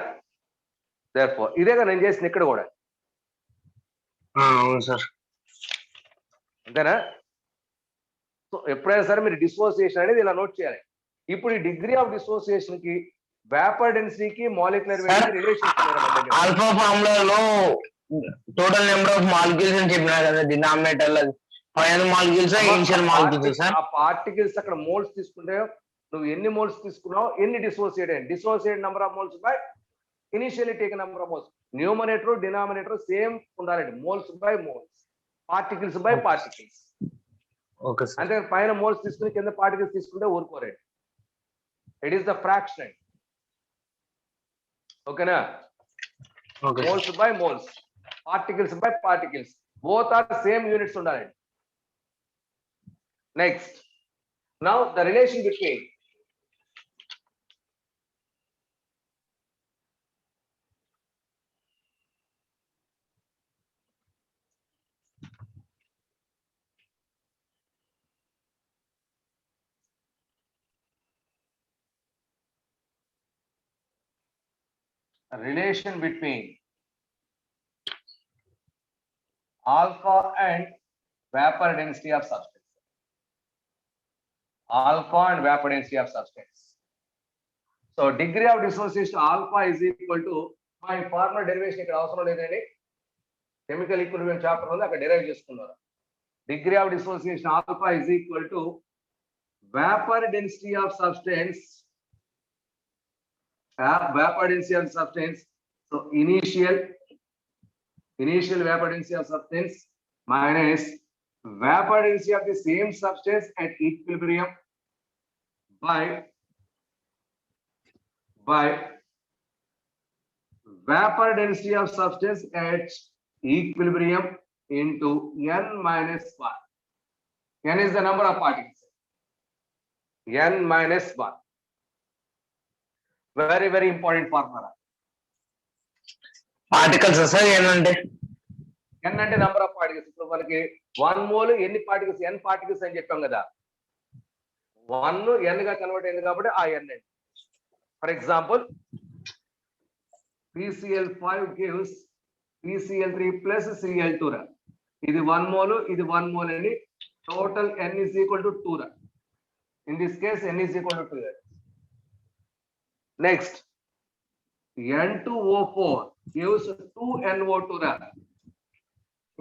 therefore ఇదేగా నేను చేసిన ఇక్కడ కూడా, అవును సార్. అంతేనా? సో ఎప్పుడైనా సరే మీరు డిసోసియేషన్ అనేది ఇలా నోట్ చేయాలి. ఇప్పుడు ఈ డిగ్రీ ఆఫ్ డిసోసియేషన్ కి వేపర్ డెన్సిటీకి మాలిక్యులర్ వెయిట్ రిలేషన్ ఆల్ఫా ఫార్ములాలో టోటల్ నెంబర్ ఆఫ్ మాలిక్యూల్స్ అని చెప్పినా కదా, డినామినేటర్ లో final molecules initial molecules sir. ఆ పార్టికల్స్ అక్కడ మోల్స్ తీసుకుంటే నువ్వు ఎన్ని మోల్స్ తీసుకున్నావు, ఎన్ని డిసోసియేట్ అయ్యాయి, dissociate number of moles by initially taken number of moles. Numerator denominator same ఉండాలండి, moles by moles, particles by particles. Okay sir. అంటే పైన మోల్స్ తీసుకుని కింద పార్టికల్స్ తీసుకుంటే ఊరుకోరండి. It is the fraction. ఓకేనా? Okay. Moles by moles, particles by particles, both are same units ఉండాలండి. Next, now the relation between alpha and vapor density of substance. Alpha and vapor density of substance. So degree of dissociation alpha is equal to, my formal derivation ఇక్కడ అవసరం లేదండి, chemical equilibrium chapter ఉంది అక్కడ derive చేసుకున్నారు. Degree of dissociation alpha is equal to vapor density of substance. Vapor density of substance. So initial vapor density of substance minus vapor density of the same substance at equilibrium by vapor density of substance at equilibrium into n minus 1. N is the number of particles. N minus 1. Very, very important formula. Particles sir ఏంటంటే n అంటే number of particles. ఇప్పుడు మనకి 1 mole ఎన్ని particles, n particles అని చెప్పాం కదా, 1 n గా convert అయింది కాబట్టి ఆ n అండి. For example PCl5 gives PCl3 plus Cl2 రా. ఇది 1 మోల్, ఇది 1 మోల్ అని total n is equal to 2 రా. In this case n is equal to 2 రా. Next, N2O4 gives 2NO2 రా.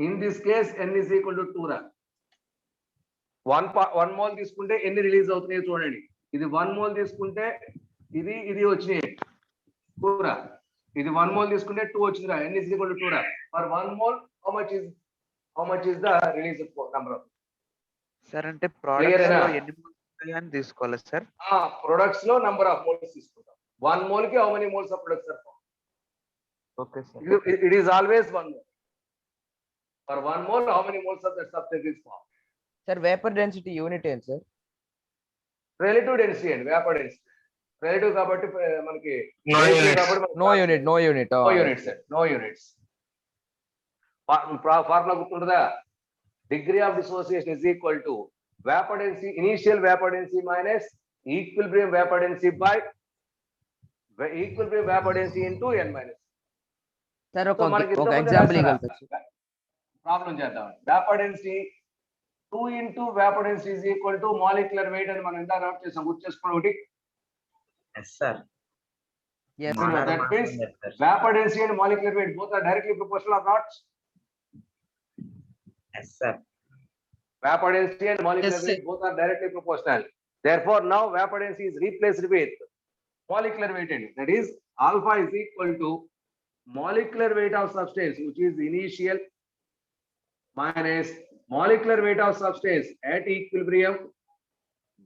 In this case n is equal to 2 రా. 1 mole తీసుకుంటే ఎన్ని రిలీజ్ అవుతున్నాయో చూడండి. ఇది 1 మోల్ తీసుకుంటే ఇది వచ్చినాయి 2 రా. ఇది 1 మోల్ తీసుకుంటే 2 వచ్చింది రా. n is equal to 2 రా. For 1 mole how much is the release number of? Sir అంటే ప్రొడక్ట్స్ లో ఎన్ని moles అని తీసుకోవాలి సార్? ప్రొడక్ట్స్ లో నంబర్ ఆఫ్ మోల్స్ తీసుకుంటాం. 1 mole ki how many moles of products are formed? Okay sir. It is always 1 mole. For 1 mole how many moles of that substance is formed? Sir vapour density unit ఏంటి sir? Relative density and vapor density. Relative కాబట్టి మనకి No units. No unit no units. Formula గుర్తుంటుందా? Degree of dissociation is equal to vapor density, initial vapor density minus equilibrium vapor density by equilibrium vapor density into n minus. Sir ఒక example ఇవ్వగలుగుతారు? Problem చేద్దాం. vapor density 2 into vapor density is equal to molecular weight అని మనం ఇందా note చేసాం, గుర్తు చేసుకోండి ఒకటి. Yes, sir. Yes, So sir. that means vapor density and molecular weight both are directly proportional or not? Yes, sir. Vapor density and molecular weight both are directly proportional. Therefore, now vapor density is replaced with molecular weight. That is, alpha is equal to molecular weight of substance, which is initial minus molecular weight of substance at equilibrium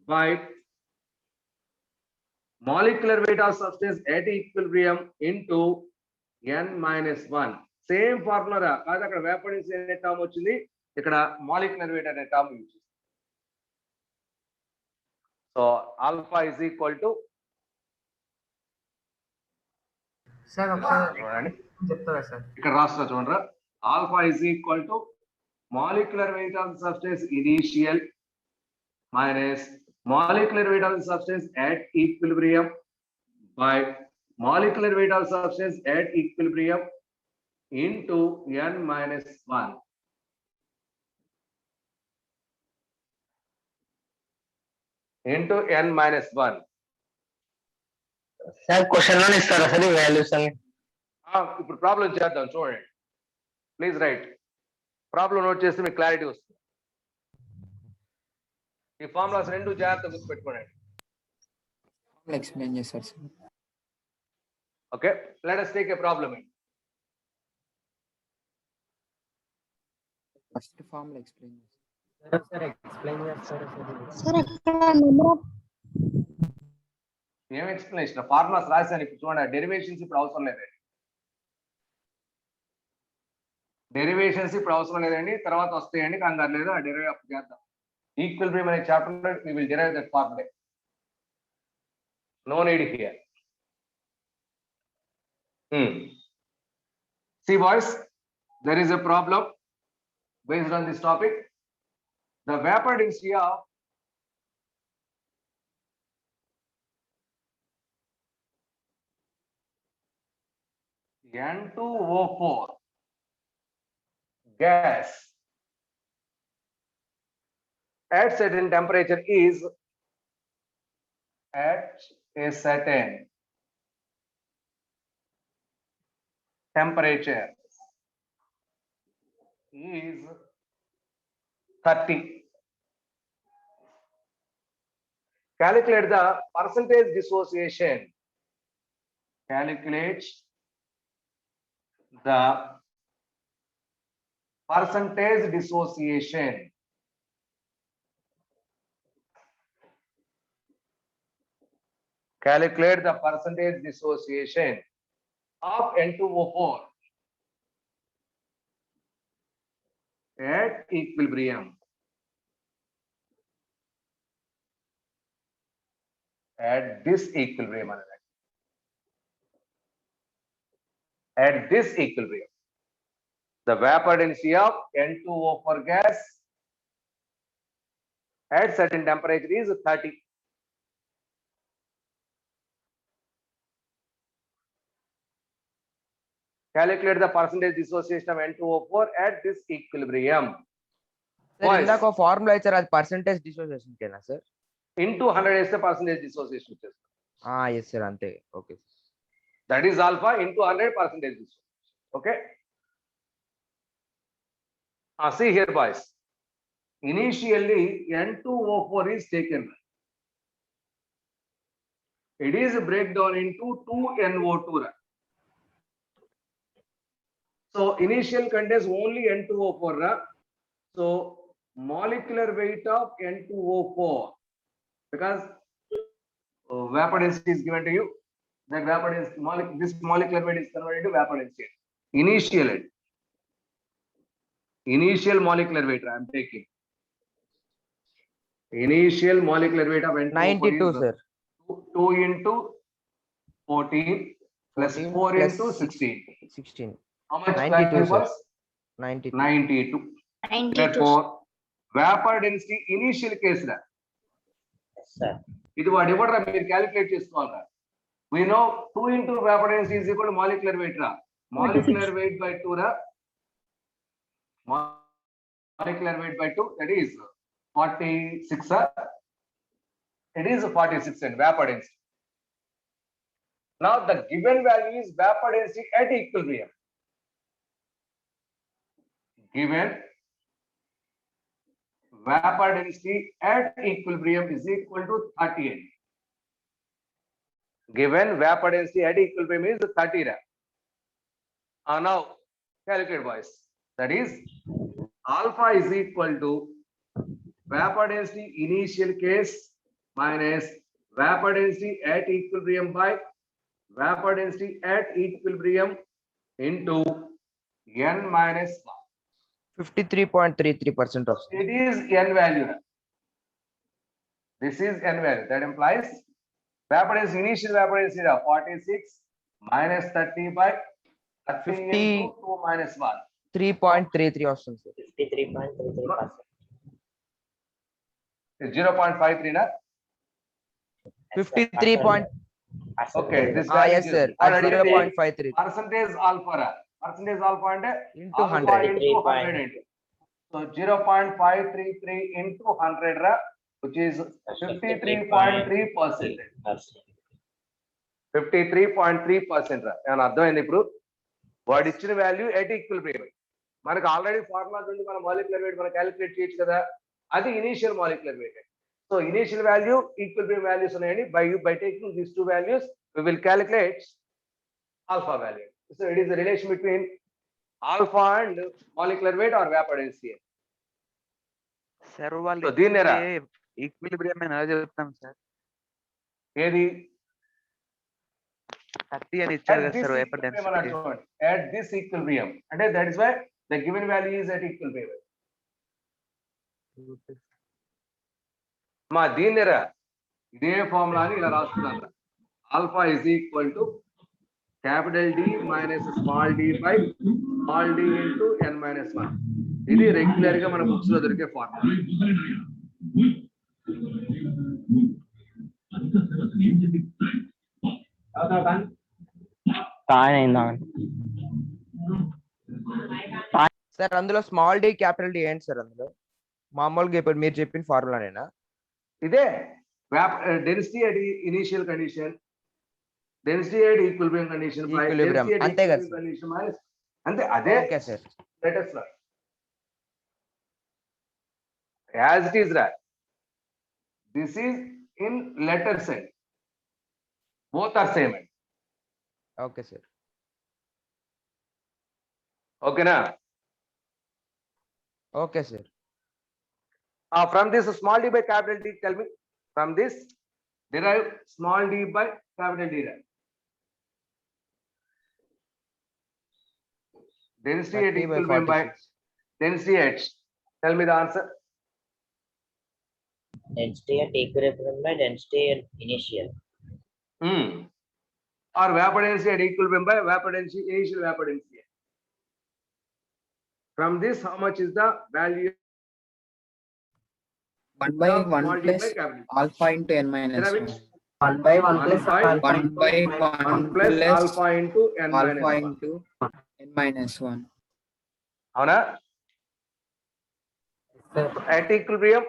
by molecular weight of substance at equilibrium into n minus 1. Same formula కాదు, అక్కడ vapor density అనే term వచ్చింది, ఇక్కడ molecular weight అనే term use చేస్తాం. So alpha is equal to sir ఒకసారి చూడండి చెప్తారా సార్? ఇక్కడ రాస్తా చూడరా, alpha is equal to molecular weight of the substance initial minus molecular weight of the substance at equilibrium by molecular weight of substance at equilibrium into n minus 1. Into n minus 1. Sir question లోనే ఇస్తారా sir ఈ values అన్ని? ఇప్పుడు problem చేద్దాం చూడండి. Please right. Problem note చేస్తే మీకు clarity వస్తుంది. ఈ ఫార్ములాస్ రెండు జాగ్రత్తగా గుర్తుపెట్టుకోండి. ఎక్స్ప్లెయిన్ చేస్తారు sir. Okay, let us take a problem. First formula explain sir explain చేస్తారు ఏం ఎక్స్ప్లెనేషన్? ఫార్ములాస్ రాశాను ఇప్పుడు చూడండి. డెరివేషన్స్ ఇప్పుడు అవసరం లేదండి. డెరివేషన్స్ ఇప్పుడు అవసరం లేదండి, తర్వాత వస్తాయండి, కంగారు లేదు. ఆ డెరివేట్ అప్పుడు చేద్దాం. ఈక్విలిబ్రియం అనే chapter we will derive that formula. No need here. See boys, there is a problem based on this topic. The vapor density of N2O4 gas at certain temperature is at a certain temperature is 30. Calculate the percentage dissociation. Calculate the percentage dissociation. Calculate the percentage dissociation of N2O4 at equilibrium. At this equilibrium. At this equilibrium, the vapor density of N2O4 gas at certain temperature is 30. Calculate the percentage dissociation of N2O4 at this equilibrium. Sir Boys. ఇందాక formula ఇచ్చారు, అది percentage dissociation కేనా sir? Into 100 is the percentage dissociation. Yes sir, అంతే. Okay. That is alpha into 100 percentage dissociation. Okay. See here, boys. Initially, N2O4 is taken. It is breakdown into 2NO2. So initial contains only N2O4. So molecular weight of N2O4, because vapor density is given to you. That vapor density, this molecular weight is converted to vapor density. Initial molecular weight I am taking. Initial molecular weight of N2O4 92 is sir. 2 into 14 plus 14 4 plus into 16. 16. How much 92, value sir. was? 92. 92. Therefore, vapor density initial case ra. Sir ఇది వాడు ఇవ్వడరా, మీరు calculate చేసుకోవాలరా. We know 2 into vapor density is equal to molecular weight ra. Molecular weight by 2 ra. Molecular weight by 2, that is 46 ra. It is 46 and vapor density. Now the given value is vapor density at equilibrium. Given vapor density at equilibrium is equal to 38. Given vapor density at equilibrium is 30. Now calculate, boys. That is alpha is equal to vapor density initial case minus vapor density at equilibrium by vapor density at equilibrium into n minus 1. 53.33% of. It is n value. This is n value. That implies vapor density, initial vapor density of 46 minus 30 by 30 50 into 2 minus 1. 3.33 వస్తుంది sir. 53.33%. 0.53 na? 53 point. Okay, this Ah, value yes, is sir. At 0.53 percentage alpha ra. Percentage alpha and into alpha 100. into 100 into. So 0.533 into 100 ra, which is 53.3%. 53.3% రా. ఏమన్నా అర్థమైంది ఇప్పుడు? వాడు ఇచ్చిన value at equilibrium. మనకు already formula నుండి మన molecular weight మనం క్యాలిక్యులేట్ చేయొచ్చు కదా, అది initial molecular weight. So initial value, equilibrium values ఉన్నాయండి. By taking these two values we will calculate alpha value. So it is the relation between alpha and molecular weight or vapor density. Sir వాళ్ళు So దీన్నేరా equilibrium ఎలా చెప్తాం sir? ఏది 30 అని ఇచ్చారు at కదా this sir vapour equilibrium అన్నాడు density. చూడండి. At this equilibrium అంటే that is why the given value is at equilibrium. మా దీన్నేరా ఇదే ఫార్ములా అని ఇలా రాస్తున్నాను. Alpha is equal to capital D minus small d by small d into n minus 1. ఇది regular గా మన బుక్స్ లో దొరికే ఫార్ములా. సార్ అందులో స్మాల్ డి క్యాపిటల్ డి ఏంటి సార్ అందులో? మామూలుగా ఇప్పుడు మీరు చెప్పిన ఫార్ములానేనా? ఇదే density at initial condition, density at equilibrium condition, Equilibrium. అంతే కదా సార్? కండిషన్ మైనస్ అంతే అదే okay sir. Latest law as it is రా. This is in letter set, both are same అండి. Okay sir. ఓకేనా? Okay sir. From this small d by capital D, tell me, from this derive small d by capital D. Density at 30 by equilibrium by 46. density H. Tell me the answer. Density at equilibrium by density at initial. Or vapor density at equilibrium by vapor density, initial vapor density. From this, how much is the value? 1 by 1 small d plus by capital D. alpha into n minus Derive 1. which? 1 by 1 plus 1 alpha into 1 plus alpha into n minus alpha 1. into n minus 1. అవునా? At equilibrium,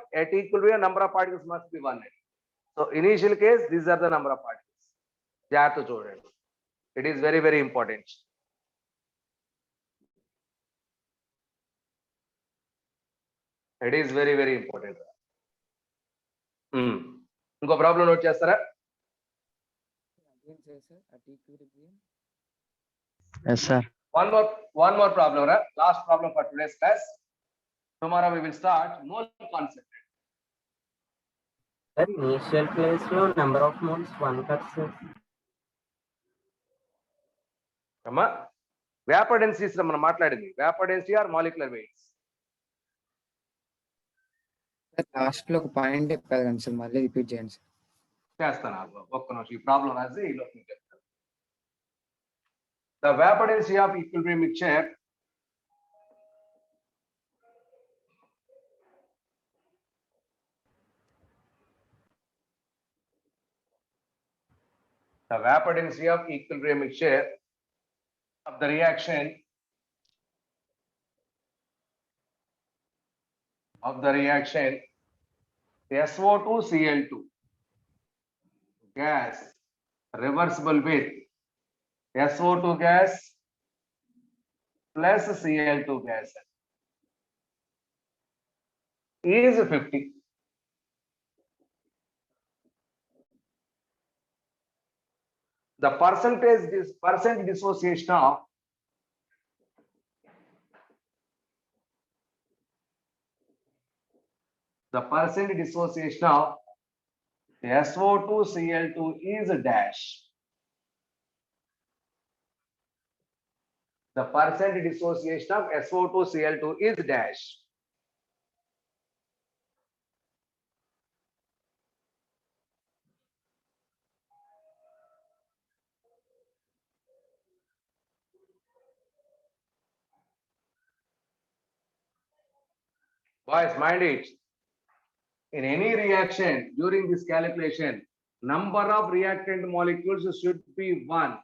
number of particles must be 1. So initial case, these are the number of particles. జాగ్రత్త చూడండి. It is very, very important. It is very, very important. ఇంకో problem note చేస్తారా? Yes sir. One more problem, right? Last problem for today's class. Tomorrow we will start mole concept. Sir, initial place lo number of moles 1 cut sir. అమ్మా vapour densities లో మనం మాట్లాడింది vapour density or molecular weights. Last లో ఒక point చెప్పారు కదా sir, మళ్ళీ repeat చేయండి సార్. చేస్తాను ఒక్క నిమిషం ఈ ప్రాబ్లం రాసి ఈ లోపు చెప్తాను. The vapor density of equilibrium mixture of the reaction SO2Cl2 gas reversible with SO2 gas plus Cl2 gas is 50. The percent dissociation of SO2Cl2 is dash. The percent dissociation of SO2Cl2 is dash. Boys, mind it. In any reaction during this calculation, number of reactant molecules should be 1.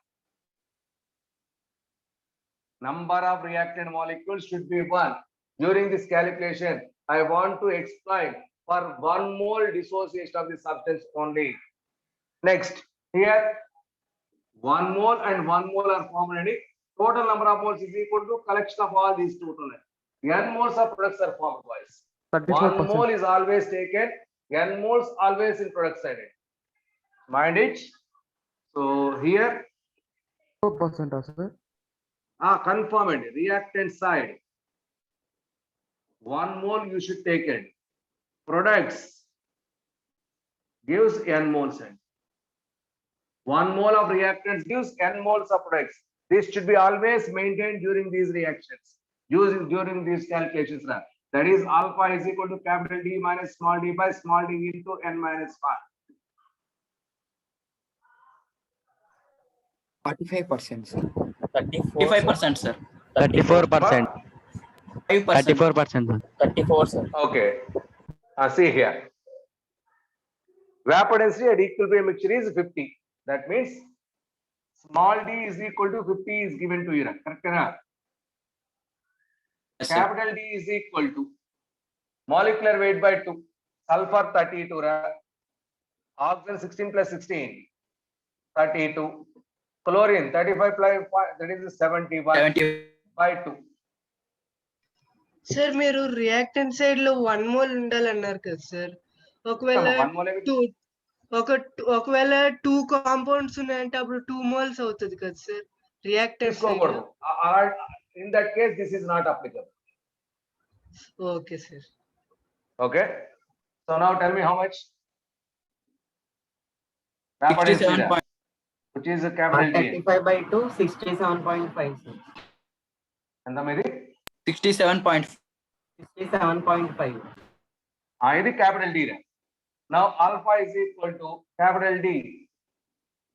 Number of reactant molecules should be 1. During this calculation, I want to explain for 1 mole dissociation of the substance only. Next, here 1 mole and 1 mole are formed. Total number of moles is equal to collection of all these total. N moles of products are formed, boys. 1 35%. mole is always taken, N moles always in product side. Mind it. So here, 4%, sir. confirm it. Reactant side, 1 mole you should take it. Products gives N moles. 1 mole of reactants gives N moles of products. This should be always maintained during these reactions, during these calculations. That is alpha is equal to capital D minus small d by small d into N minus 1. 45%, sir. 35%, sir. 34%. 5%. 34, sir. Okay. See here. Vapor density at equilibrium mixture is 50. That means small d is equal to 50 is given to you. Correct? Yes, sir. Capital D is equal to molecular weight by 2. Sulfur 32. Oxygen 16 plus 16. 32. Chlorine 35 plus 5, that is 71 70. by 2. Sir మీరు reactant side లో 1 mole ఉండాలన్నారు కదా sir. ఒకవేళ 1 mole ఒకవేళ 2 compounds ఉన్నాయంటే అప్పుడు 2 moles అవుతుంది కదా సార్ రియాక్టెంట్ సైడ్. తీసుకోకూడదు. In that case, this is not applicable. Okay sir. Okay. So now tell me how much? Vapor density, 67. which is a capital D. 35 by 2, 67.5, sir. ఎంత మీది? 67.5. ఇది capital D. Now alpha is equal to capital D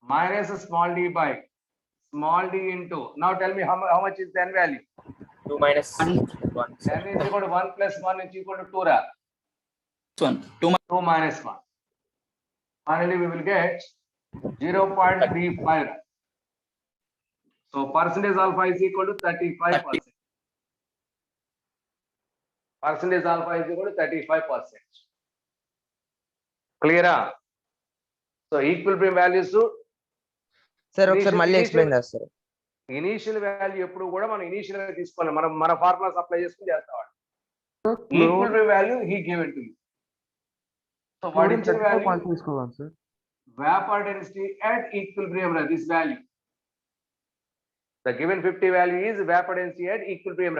minus small d by small d into. Now tell me how much is the N value? 2 minus 1. N is equal to 1 plus 1 is equal to 2. 2 minus 1. Finally, we will get 0.35. So percentage alpha is equal to 35%. Percentage alpha is equal to 35%. Clear? So equilibrium values to sir ఒకసారి మళ్ళీ explain చేస్తారు. Initial value ఎప్పుడు కూడా మనం initial గా తీసుకోవాలి. మనం మన ఫార్ములాస్ అప్లై చేసుకుని చేస్తాం. Equilibrium value he given to you. So what is the value తీసుకోవాలి sir. vapor density at equilibrium, this value. The given 50 value is vapor density at equilibrium,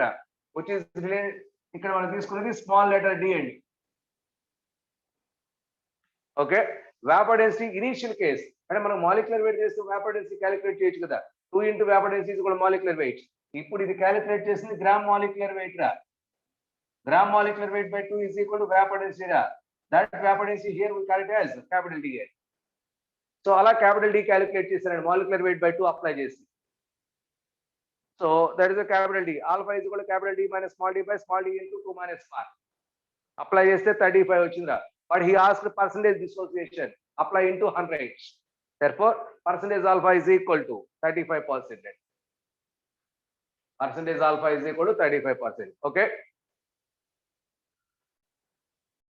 which is related. ఇక్కడ మనం తీసుకున్నది small letter d అండి. Okay. vapor density initial case అంటే మనం molecular weight చేస్తే vapor density calculate చేయొచ్చు కదా. 2 into vapor density is కూడా మాలిక్యులర్ వెయిట్. ఇప్పుడు ఇది క్యాలిక్యులేట్ చేసింది గ్రామ్ మాలిక్యులర్ వెయిట్ రా. Gram molecular weight by 2 is equal to vapor density రా. That vapor density here we call it as capital D. So అలా capital D calculate చేశారండి molecular weight by 2 apply చేసి. So that is a capital D. Alpha is equal to capital D minus small d by small d into 2 minus 1. Apply చేస్తే 35 వచ్చిందిరా. But he asked percentage dissociation. Apply into 100. Therefore, percentage alpha is equal to 35%. Percentage alpha is equal to 35%. Okay?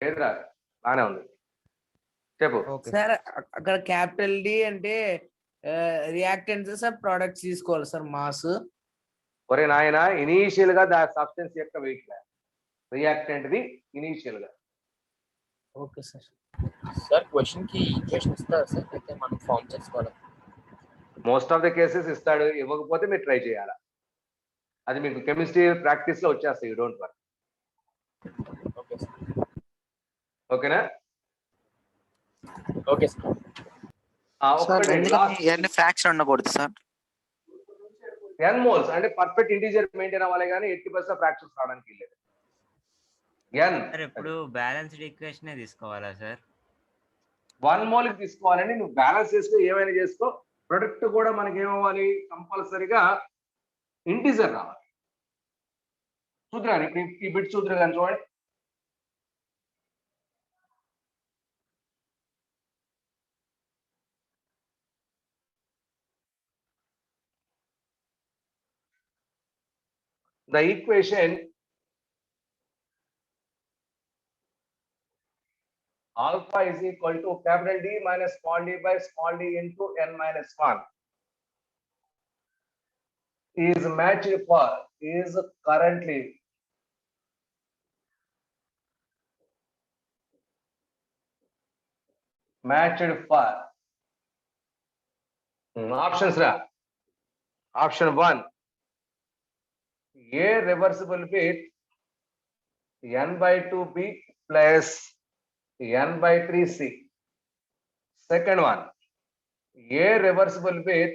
ఏదిరా బానే ఉంది చెప్పు. Sir అక్కడ capital D అంటే reactants sir products తీసుకోవాలి sir mass. ఒరే నాయన ఇనీషియల్ గా దా సబ్స్టెన్స్ యొక్క వెయిట్ రియాక్టెంట్ ది ఇనీషియల్ గా. Okay sir. సార్ క్వశ్చన్ కి ఈక్వేషన్ ఇస్తారా సార్ అయితే మనం ఫార్మ్ చేసుకోవాలి? మోస్ట్ ఆఫ్ ద కేసెస్ ఇస్తాడు, ఇవ్వకపోతే మీరు ట్రై చేయాలా. అది మీకు కెమిస్ట్రీ ప్రాక్టీస్ లో వచ్చేస్తాయి. You don't worry. Okay sir. ఓకేనా? Okay sir. ఎన్ని ఫ్రాక్షన్ ఉండకూడదు సార్? n మోల్స్ అంటే పర్ఫెక్ట్ ఇంటీజర్ మెయింటైన్ అవ్వాలి కానీ 80% ఫ్రాక్షన్స్ రావడానికి లేదు. n ఇప్పుడు బ్యాలెన్స్డ్ ఈక్వేషన్ తీసుకోవాలా సార్? 1 మోల్ కి తీసుకోవాలండి. నువ్వు బ్యాలెన్స్ చేసుకో, ఏమైనా చేసుకో. ప్రొడక్ట్ కూడా మనకి ఏమవ్వాలి, కంపల్సరీగా ఇంటీజర్ రావాలి. చూద్దాం ఇప్పుడు ఈ బిట్ చూద్దరు కానీ చూడండి. the equation alpha is equal to capital D minus small d by small d into n minus 1 is matched for, is currently matched for options ra. Option 1, A reversible with n by 2b plus n by 3c. Second one, A reversible with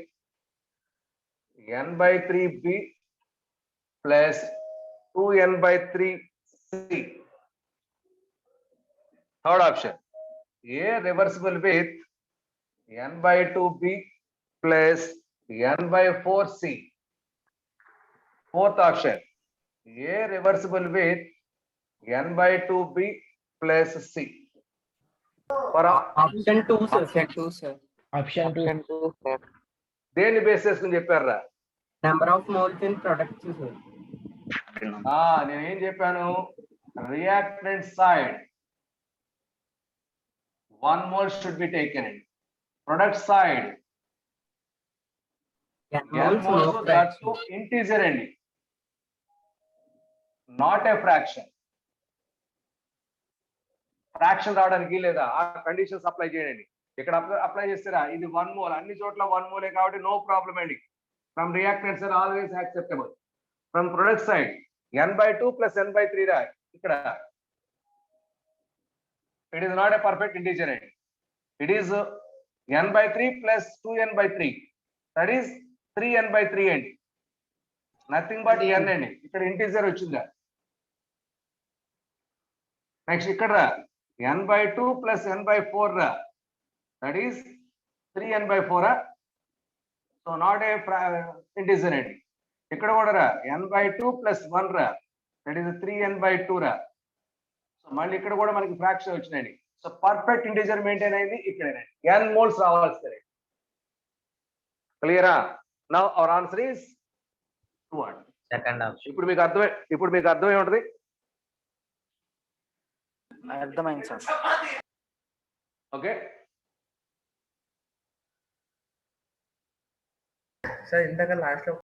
n by 3b plus 2n by 3c. Third option, A reversible with n by 2b plus n by 4c. Fourth option, A reversible with n by 2b plus c. For option 2 sir. Option 2 sir. Option 2. దేని base చేసుకుని చెప్పారా? Number of moles in products sir. నేను ఏం చెప్పాను? Reactant side 1 mole should be taken in. Product side n moles, that to integer అండి, not a fraction. Fraction రావడానికి లేదా ఆ కండిషన్స్ అప్లై చేయండి. ఇక్కడ అప్లై చేస్తారా? ఇది 1 mole, అన్ని చోట్ల 1 mole కాబట్టి నో ప్రాబ్లం అండి. From reactants are always acceptable. From product side n by 2 plus n by 3 రా, ఇక్కడ it is not a perfect integer అండి. It is n by 3 plus 2n by 3, that is 3n by 3 అండి. Nothing but n అండి. ఇక్కడ integer వచ్చిందా? Next ఇక్కడ n by 2 plus n by 4 రా, that is 3n by 4 రా. So not a integer అండి. ఇక్కడ కూడా రా n by 2 plus 1 రా, that is 3n by 2 రా. సో మళ్ళీ ఇక్కడ కూడా మనకి ఫ్రాక్షన్ వచ్చినాయండి. సో పర్ఫెక్ట్ ఇంటీజర్ మెయింటైన్ అయింది ఇక్కడేనండి. n moles రావాల్సిందే. క్లియరా? నౌ అవర్ ఆన్సర్ ఈస్ 2 అండి. Second option. ఇప్పుడు మీకు అర్థం ఏముంటది? అర్థమైంది సార్. ఓకే, సార్ ఇందాక లాస్ట్ లో